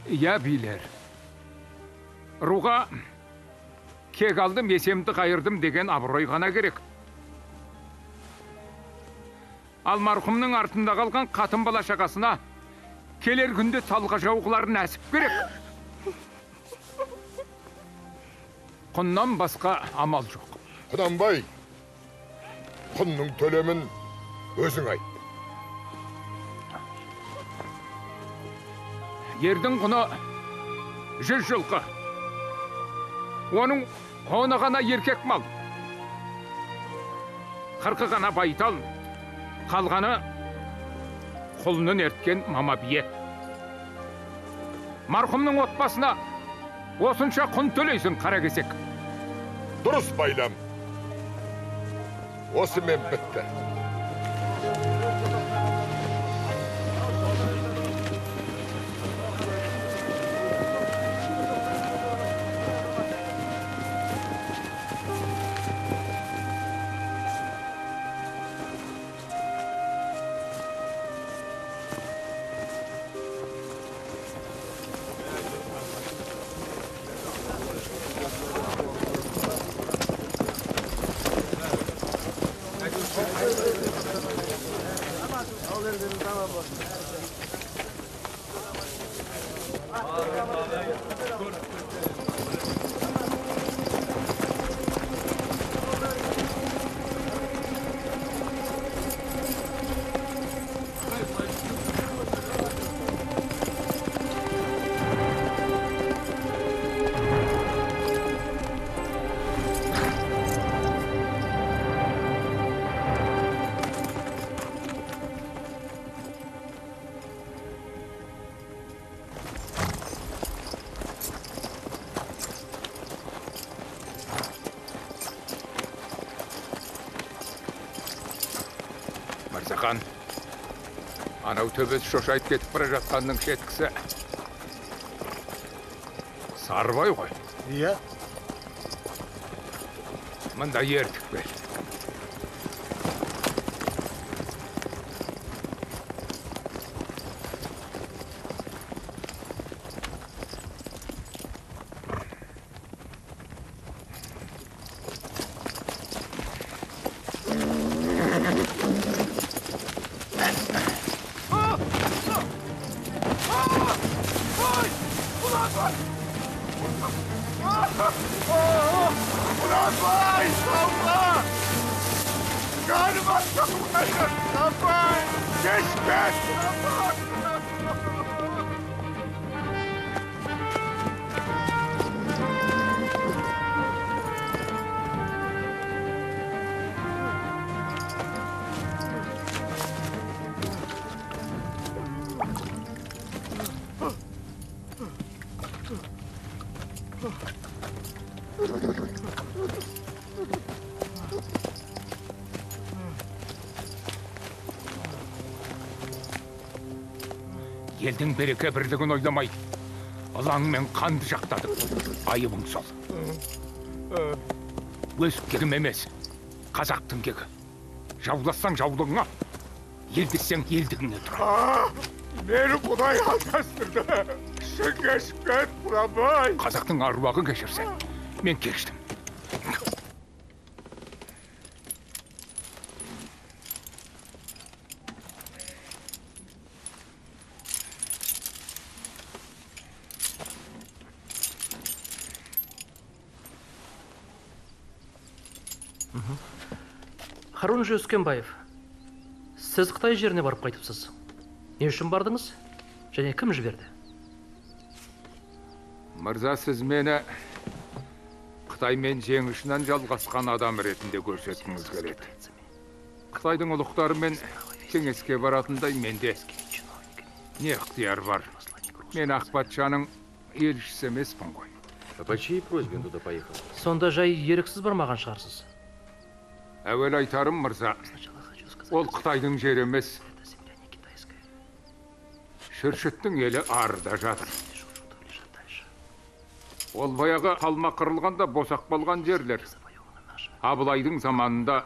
Speaker 2: Иә, билер. Руға кек алдым, есемді қайырдым деген абырой ғана керек. Ал марқұмның артында қалған қатын бала шағасына келер күнде талға жауғыларын әсіп керек. Құннан басқа амал жоқ.
Speaker 1: Құнанбай, құнның төлемін өзің айт.
Speaker 2: Ердің құны 100 жылқы. Оның 10 ғана еркек мал. 40 ғана байтал. Қалғаны құлынын ерткен мама бие. Марқұмның отбасына осынша құн төлейсің, қара кесек.
Speaker 1: Дұрыс байлам. Осымен бітті.
Speaker 2: Мырзахан, анау төбесі шошайып кетіп бара жатқанның шеткісі Сарыбай ғой.
Speaker 1: Иә.
Speaker 2: Мында ертіп кел. Елдің береке бірлігін ойламай, ылаң мен қанды жақтадық. Айыбың сол. Өз кегім емес, қазақтың кегі. Жаулассаң жаулығыңа, елдірсең елдігіңе тұра.
Speaker 1: Мені Құдай алдастырды. Кешкен Құнанбай.
Speaker 2: Қазақтың аруағы кешірсе, мен кештім.
Speaker 20: Харунжи Өскенбаев, сіз Қытай жеріне барып қайтыпсыз. Не үшін бардыңыз? Және кім жіберді?
Speaker 2: Мырза, сіз мені Қытаймен жеңішінен жалғасқан адам ретінде көрсеткіңіз келеді. Қытайдың ұлықтарымен кеңеске баратындай менде не ықтияр бар? Мен ақ патшаның елшісі емеспін ғой.
Speaker 21: По чьей просьбе он туда поехал?
Speaker 20: Сонда жай еріксіз бармаған шығарсыз.
Speaker 2: Әуел айтарым, мырза, ол Қытайдың жері емес. Шүршіттің елі арыда жатыр. Ол баяғы қалма қырылғанда босақ болған жерлер. Абылайдың заманында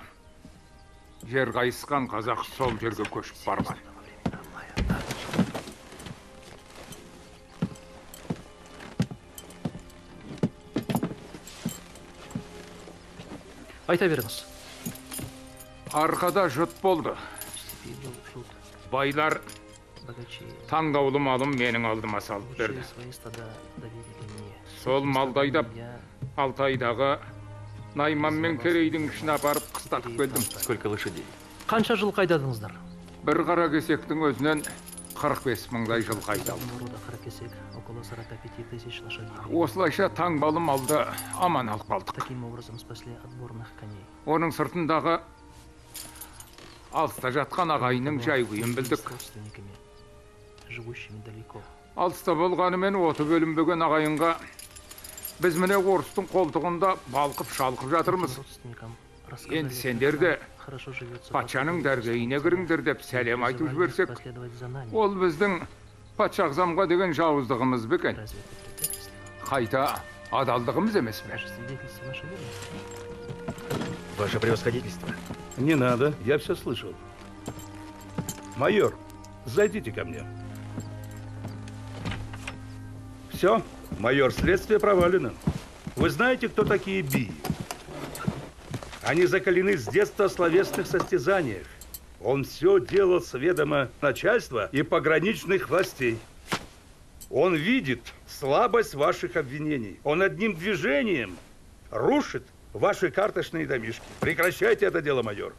Speaker 2: жер қайысқан қазақ сол жерге көшіп барған.
Speaker 20: Айта беріңіз.
Speaker 2: Арқада жұт болды. Байлар таңдаулы малым менің алдыма салып берді. Сол малды айдап, Алтайдағы Найман мен Керейдің ішіне апарып қыстатып келдім.
Speaker 21: Сколько лошадей?
Speaker 20: Қанша жыл қайдадыңыздар?
Speaker 2: Бір қара кесектің өзінен 45 мыңдай жыл қайдалды. Осылайша таңбалы малды аман алып қалдық. Оның сыртындағы алыста жатқан ағайынның жай күйін білдік. Алыста болғанымен оты бөлінбеген ағайынға біз міне орыстың қолтығында балқып шалқып жатырмыз. Енді сендер де патшаның дәргейіне кіріңдер деп сәлем айтып жіберсек, ол біздің патша ағзамға деген жауыздығымыз бекен. Қайта адалдығымыз емес пе?
Speaker 16: Ваше превосходительство. Не надо, я все слышал. Майор, зайдите ко мне. Все, майор, следствие провалено. Вы знаете, кто такие бии? Они закалены с детства в словесных состязаниях. Он все делал с ведома начальства и пограничных властей. Он видит слабость ваших обвинений. Он одним движением рушит ваши карточные домишки. Прекращайте это дело, майор.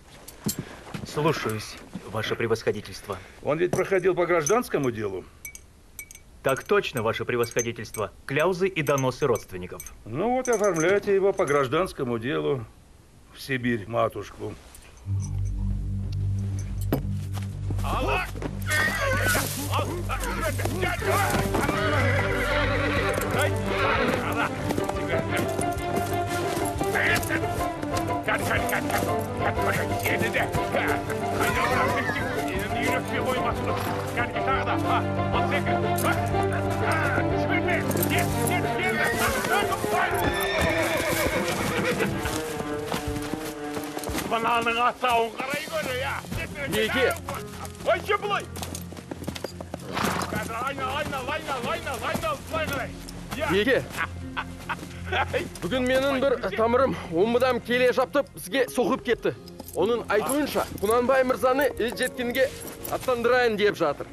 Speaker 4: Слушаюсь, ваше превосходительство.
Speaker 16: Он ведь проходил по гражданскому делу.
Speaker 4: Так точно, ваше превосходительство. Кляузы и доносы родственников.
Speaker 16: Ну вот, оформляйте его по гражданскому делу в Сибирь, матушку.
Speaker 14: Mınaның атауын қарай көрі, я!
Speaker 18: Неге?
Speaker 14: Ойшы бұлай! Айнал, бұлай қарай!
Speaker 18: Неге? Бүгін менің бір тамырым омыдам келе жаптып, сізге соғып кетті. Оның айтуынша, Құнанбай мырзаны жеткенге аттандырайын деп жатыр.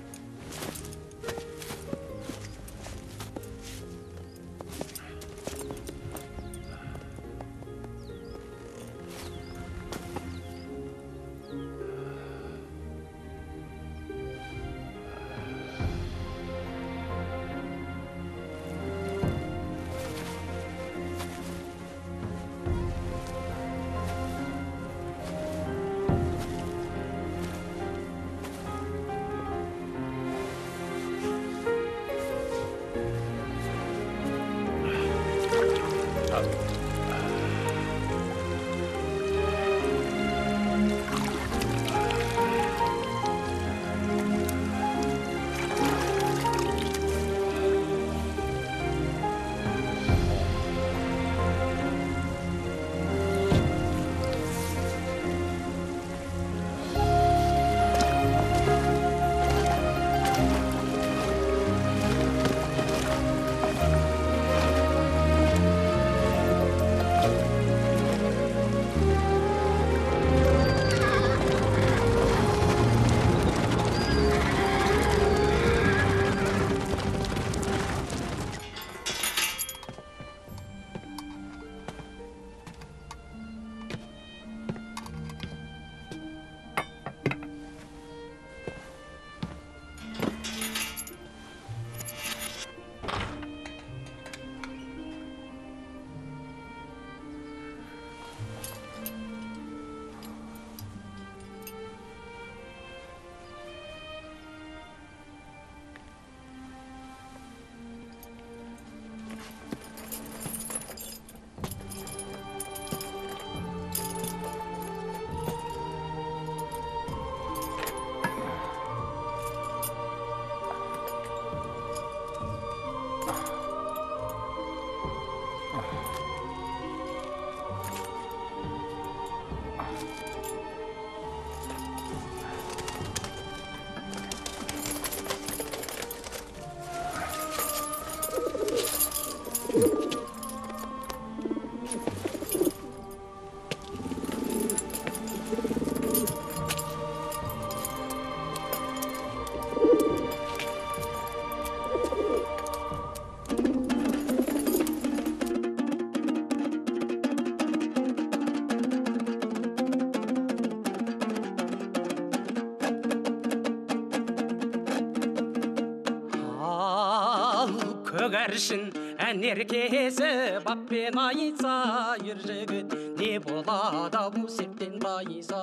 Speaker 8: көгершін әнеркесі баппен айтса ер жігіт не болады бұл септен байса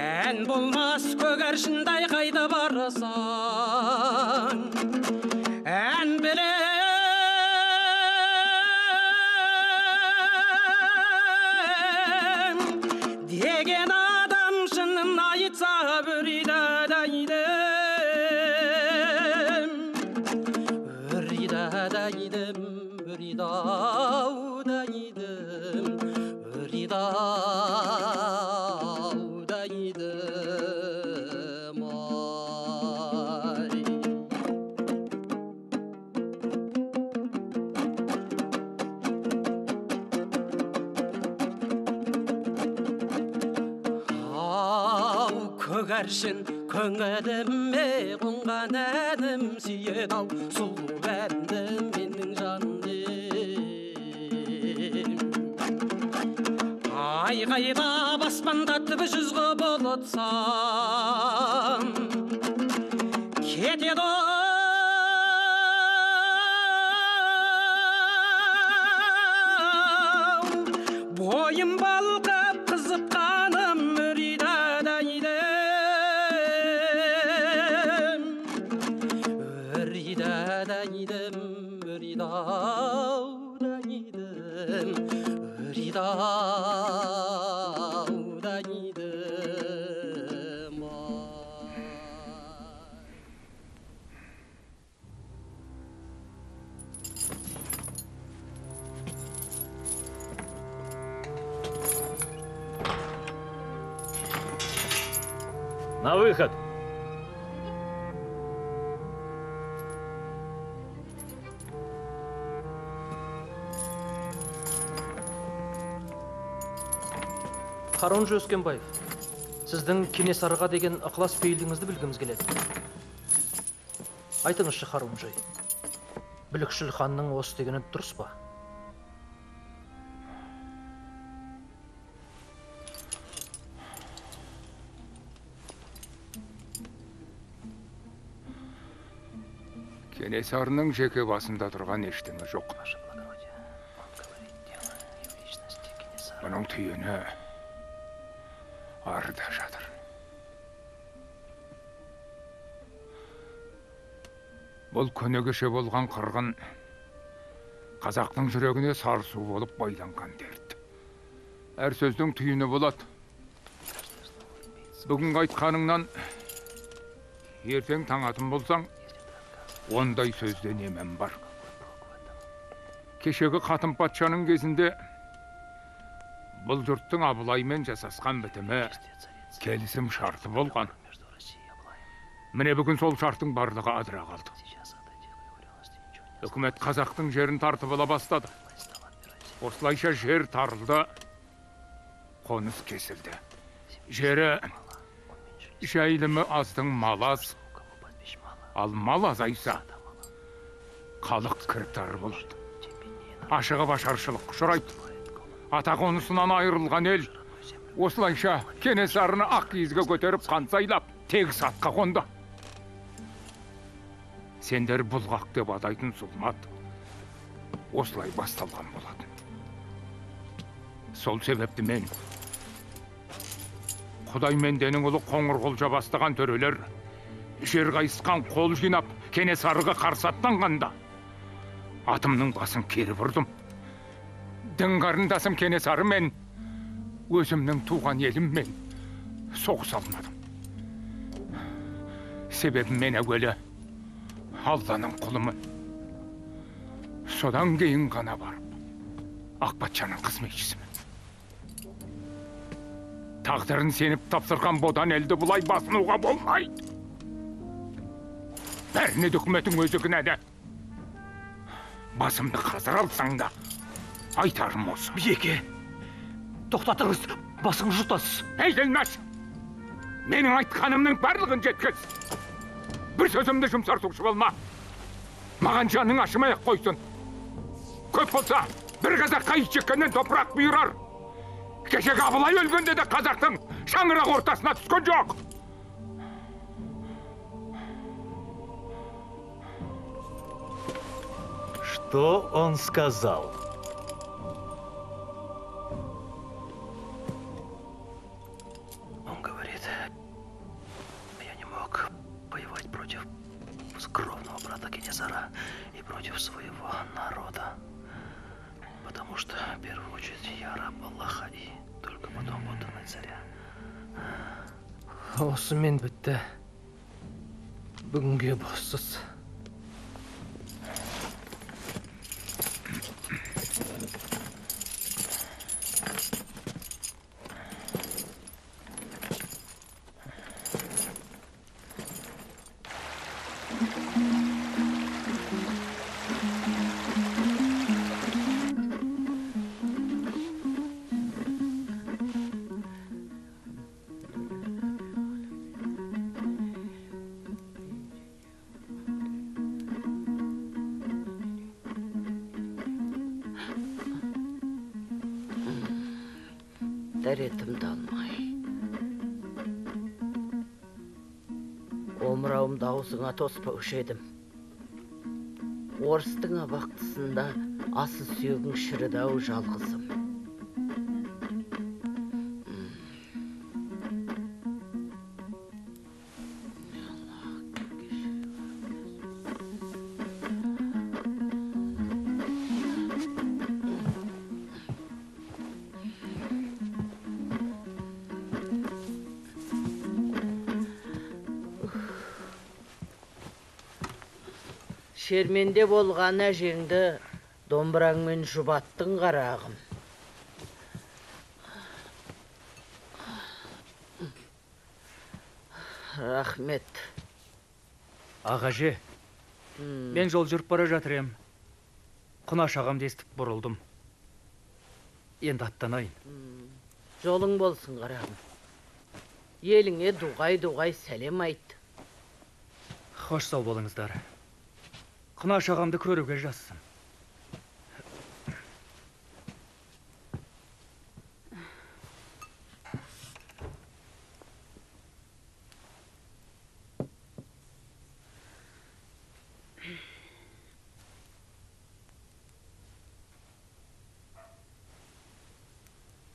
Speaker 8: ән болмас көгершіндай қайда барасаң ән білем деген адам шынын айтса көгершін көңіліме қонған әнім сүйеді ау сұлу әнім менің жаным айғайлап аспандатып жүзгі болытсам кетеді бойым балқып қызып қаным
Speaker 4: На выход!
Speaker 20: Қарауыншы Өскенбаев, сіздің Кенесарыға деген ықылас пейіліңізді білгіміз келеді. Айтыңызшы, Қарауыншы, бүлікшіл ханның осы дегені дұрыс па?
Speaker 3: Кенесарының жеке басында тұрған ештеңе жоқ. Бұның түйіні арда жатыр. Бұл көне кеше болған қырғын қазақтың жүрегіне сарсу болып байланған дерт. Әр сөздің түйіні болады. Бүгін айтқаныңнан ертең таңатын болсаң, ондай сөзде немен бар. Кешегі қатын патшаның кезінде бұл жұрттың Абылаймен жасасқан бітімі келісім шарты болған. Міне бүгін сол шарттың барлығы адыра қалды. Үкімет қазақтың жерін тартып ала бастады. Осылайша жер тарылды, қоныс кесілді. Жері жайылымы аздың мал аз, ал мал азайса халық кіріптар болады. Ашығып ашаршылық ұшырайды. Ата қонысынан айырылған ел осылайша Кенесарыны ақ киізге көтеріп қан сайлап тегіс атқа қонды. Сендер бұлғақ деп атайтын зұлмат осылай басталған болады. Сол себепті мен Құдай менденің ұлы Қоңырқұлжа бастаған төрелер жер қайысқан қол жинап Кенесарыға қарсы аттанғанда атымның басын кері бұрдым. Дін қарындасым Кенесары мен өзімнің туған еліммен соғыс алмадым. Себебі мен әуелі Алланың құлымын. Содан кейін ғана барып ақ патшаның қызметшісімін. Тағдырын сеніп тапсырған бодан елді бұлай басынуға болмайды. Бәріне үкіметтің өзі кінәлі. Басымды қазір алсаң да айтарым осы.
Speaker 20: Биеке, тоқтатыңыз, басыңыз жұтасыз.
Speaker 3: Ей Ділмәш, менің айтқанымның барлығын жеткіз. Бір сөзімді жұмсартушы болма. Маған жаның ашымай-ақ қойсын. Көп болса, бір қазаққа ит жеккеннен топырақ бұйырар. Кешегі Абылай өлгенде де қазақтың шаңырақ ортасына түскен жоқ.
Speaker 4: Что он сказал?
Speaker 20: Он говорит, я не мог воевать против скромного брата Кенесара и против своего народа. Потому что, в первую очередь, я раб Аллаха и только потом подданный царя. Осымен бітті. Бүгінге боссыз.
Speaker 6: Дәретімді алмай. Омырауымды аузыңа тоспаушы едім. Орыстың абақтысында асы сүйегің шіріді-ау жалғызым. Шерменде болған әжеңді домбыраңмен жұбаттың қарағым. Рахмет.
Speaker 20: Ағаже, мен жол жүріп бара жатыр ем. Құнаш ағамды естіп бұрылдым. Енді аттанайын.
Speaker 6: Жолың болсын қарағым. Еліңе дуғай-дуғай сәлем айт.
Speaker 20: Хош сау болыңыздар. Құнаш ағамды көруге жазсын.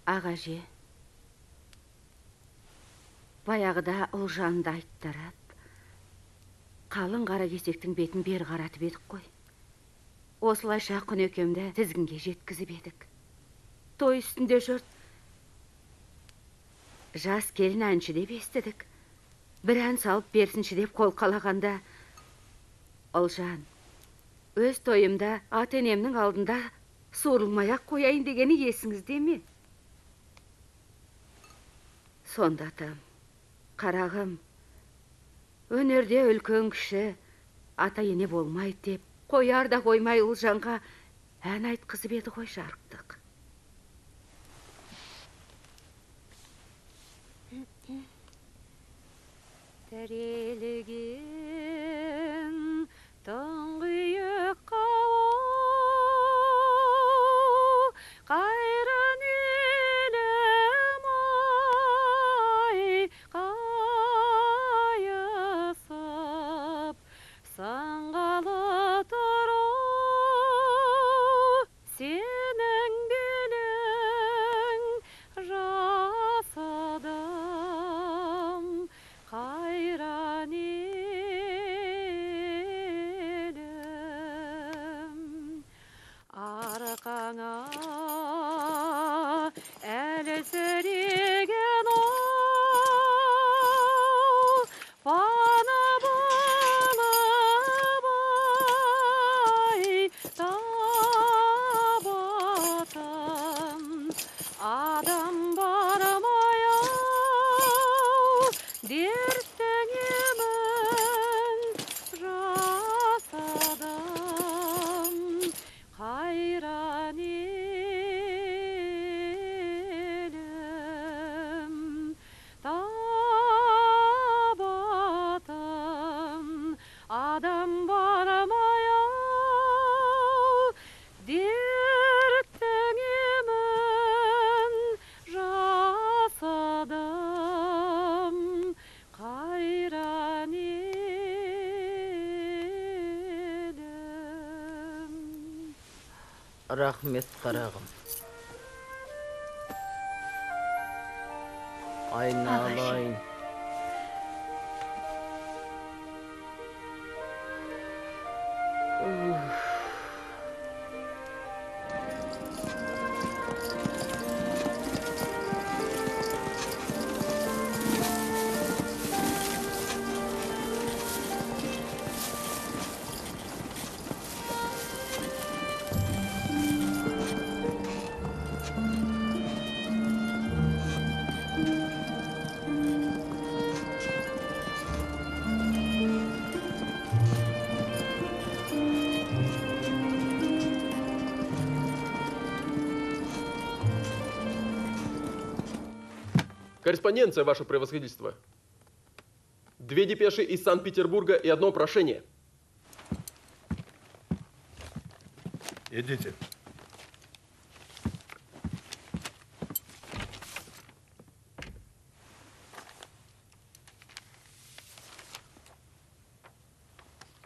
Speaker 12: Ағаже, баяғыда ұлжанды айттырып, қалың қара кесектің бетін бер қаратып едік қой. Осылайша Құнекемді тізгінге жеткізіп едік. Той үстінде жұрт жас келін әнші деп естідік. Бір ән салып берсінші деп қол қалағанда, Ұлжан, өз тойымда ата-енемнің алдында суырылмай-ақ қояйын дегені есіңізде ме? Сонда атам, қарағым, өнерде үлкен кіші ата-ене болмайды деп, қояр да қоймай Ұлжанға ән айтқызып еді ғой жарықтық. Тірелген тұңғиық қауы, қайран елім ай, қайысып, саңғалы тұру, сенің белің жасыдым, қайран елім. Арқаңа әлсіреген оу, пана болып ай, табытым, адам бармай-ау, дерттің емін жасадым, қайран елім, табытым, адам бармай-ау, дерттің емін
Speaker 6: Рахмет, қарағым. Айналайын.
Speaker 15: Корреспонденция, ваше превосходительство. 2 депеши из Санкт-Петербурга и 1 прошение.
Speaker 14: Идите.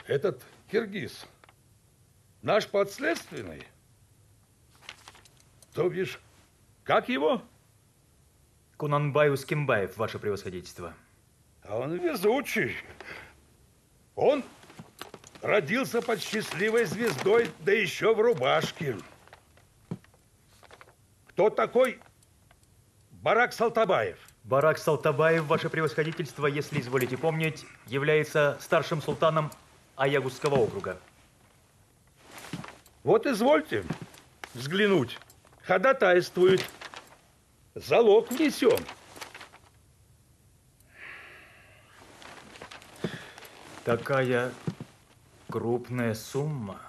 Speaker 14: Этот киргиз наш подследственный? То бишь, как его?
Speaker 4: Кунанбай Ускимбаев, ваше превосходительство.
Speaker 14: А он везучий. Он родился под счастливой звездой, да еще в рубашке. Кто такой Барак Салтабаев?
Speaker 4: Барак Салтабаев, ваше превосходительство, если изволите помнить, является старшим султаном Аягузского округа.
Speaker 14: Вот извольте взглянуть. Ходатайствует. Залог внесен.
Speaker 4: Такая крупная сумма.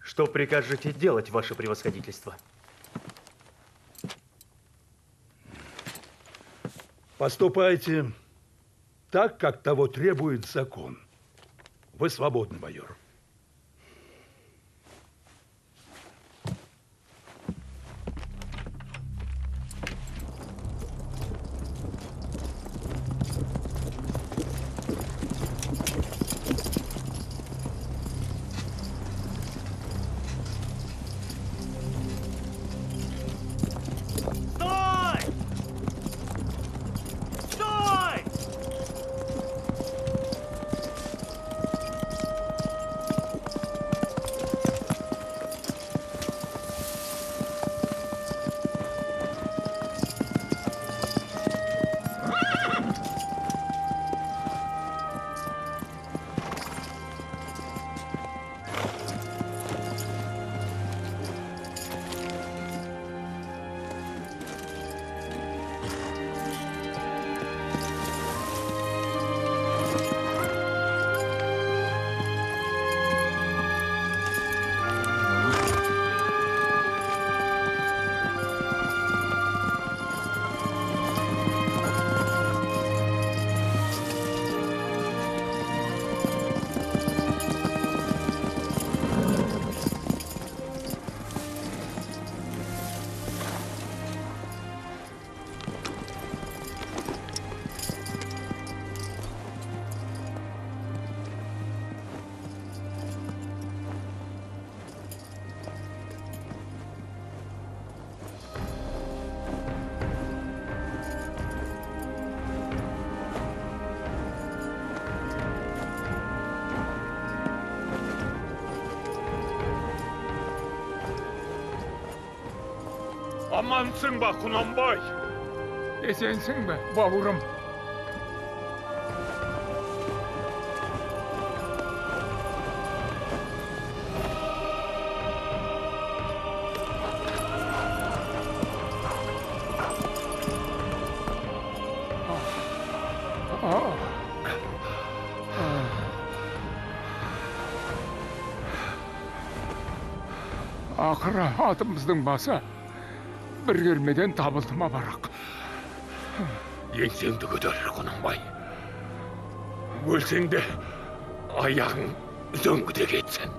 Speaker 4: Что прикажете делать, ваше превосходительство?
Speaker 14: Поступайте так, как того требует закон. Вы свободны, майор.
Speaker 13: Амансың ба, Құнанбай?
Speaker 2: Есенсің бе, бауырым? Ақыры атымыздың басы бір кермеден табылды ма, Барақ?
Speaker 13: Еңсеңді көтер, Құнанбай. Өлсең де аяғың зөңгіде кетсін.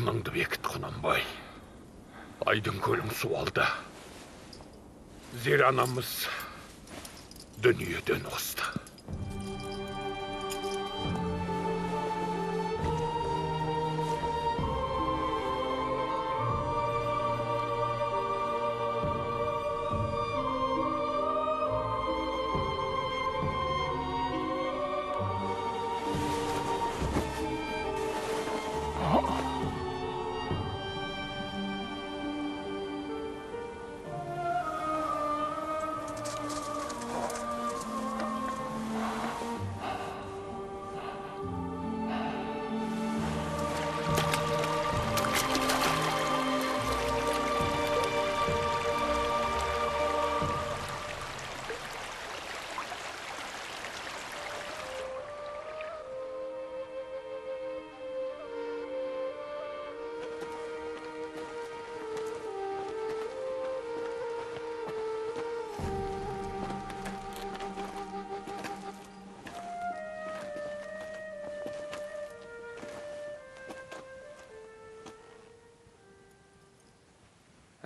Speaker 13: мұрныңды бекіт, Құнанбай. Айдың көлің суалды. Зер анамыз дүниеден озды.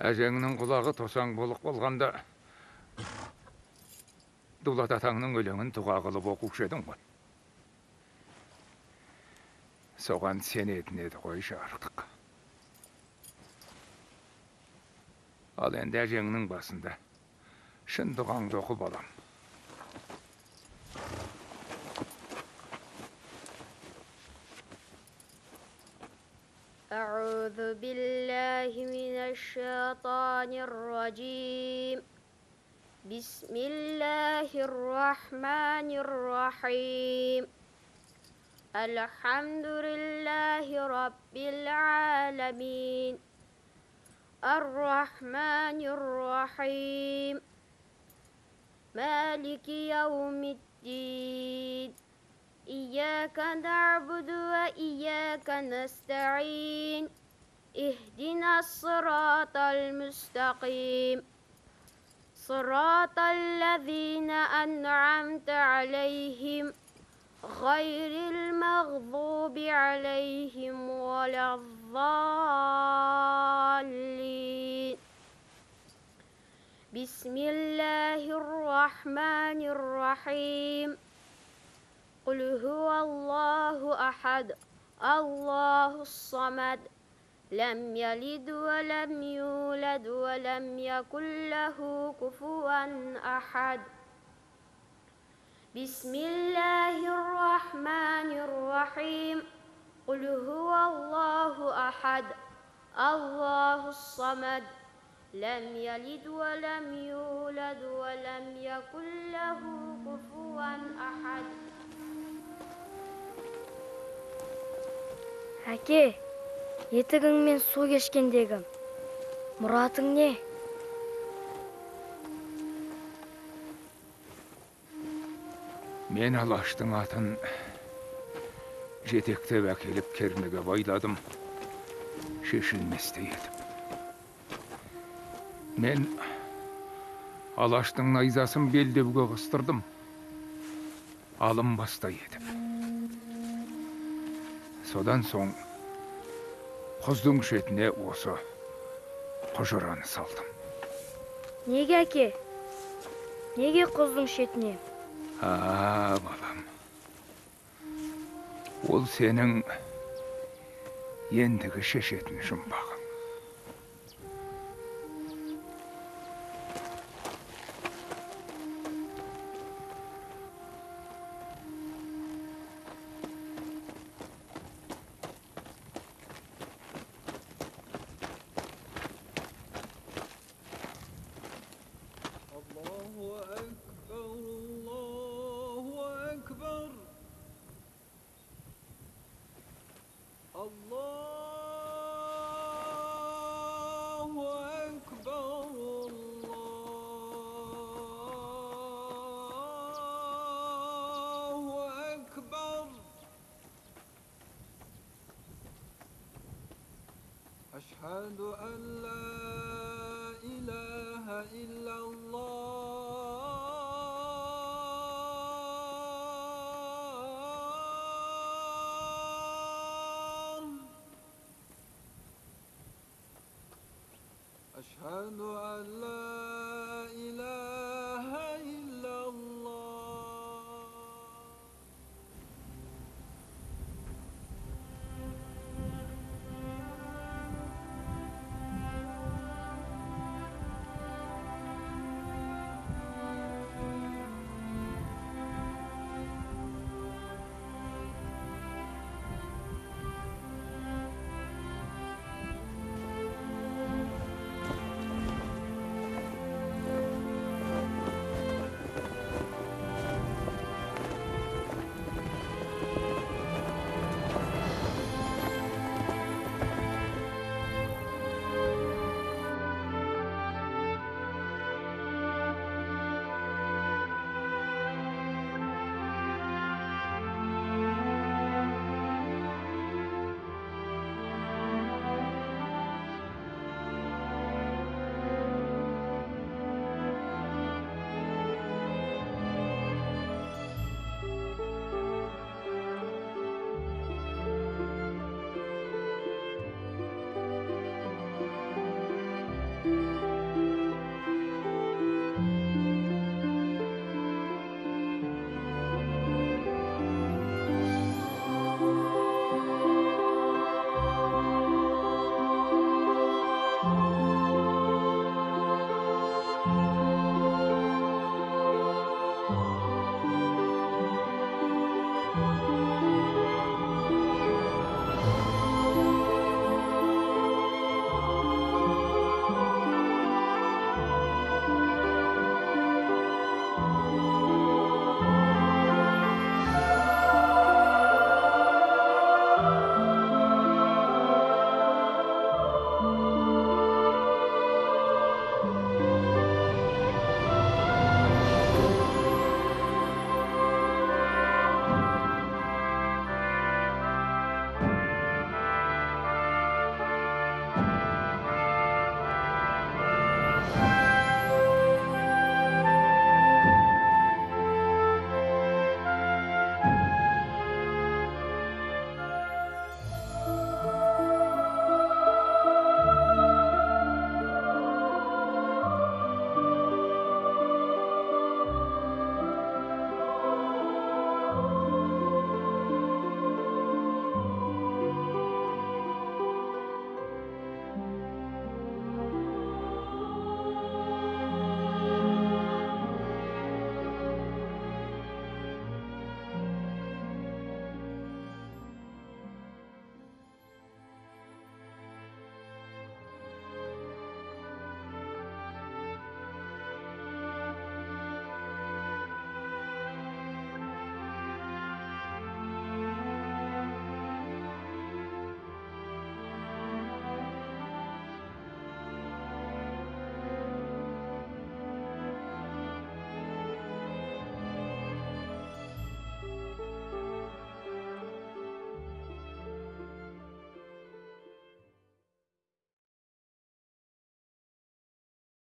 Speaker 3: Әжеңнің құлағы тосаң болып болғанда, Дулат атаңның өлеңін тұға қылып оқушы едің ғой. Соған сенетін еді ғой жарықтық. Ал енді әжеңнің басында шын дұғаңды оқып алам.
Speaker 9: أعوذ بالله من الشيطان الرجيم بسم الله الرحمن الرحيم الحمد لله رب العالمين الرحمن الرحيم مالك يوم الدين إياك نعبد وإياك نستعين اهدنا الصراط المستقيم صراط الذين أنعمت عليهم غير المغضوب عليهم ولا الضالين بسم الله الرحمن الرحيم قل هو الله أحد الله الصمد لم يلد ولم يولد ولم يكن له كفوا أحد بسم الله الرحمن الرحيم قل هو الله أحد الله الصمد لم يلد ولم يولد ولم يكن له كفوا أحد
Speaker 5: Әке, етігіңмен су кешкендегі мұратың не?
Speaker 3: Мен Алаштың атын жетектеп әкеліп кермеге байладым, шешілместей етіп. Мен Алаштың найзасын белдеуге қыстырдым, алынбастай етіп. Содан соң құздың шетіне осы құжыраны салдым.
Speaker 5: Неге әке? Неге құздың шетіне?
Speaker 3: Балам. Ол сенің ендігі шешетін жұмбағың.
Speaker 22: أشهد أن لا إله إلا الله أشهد أن لا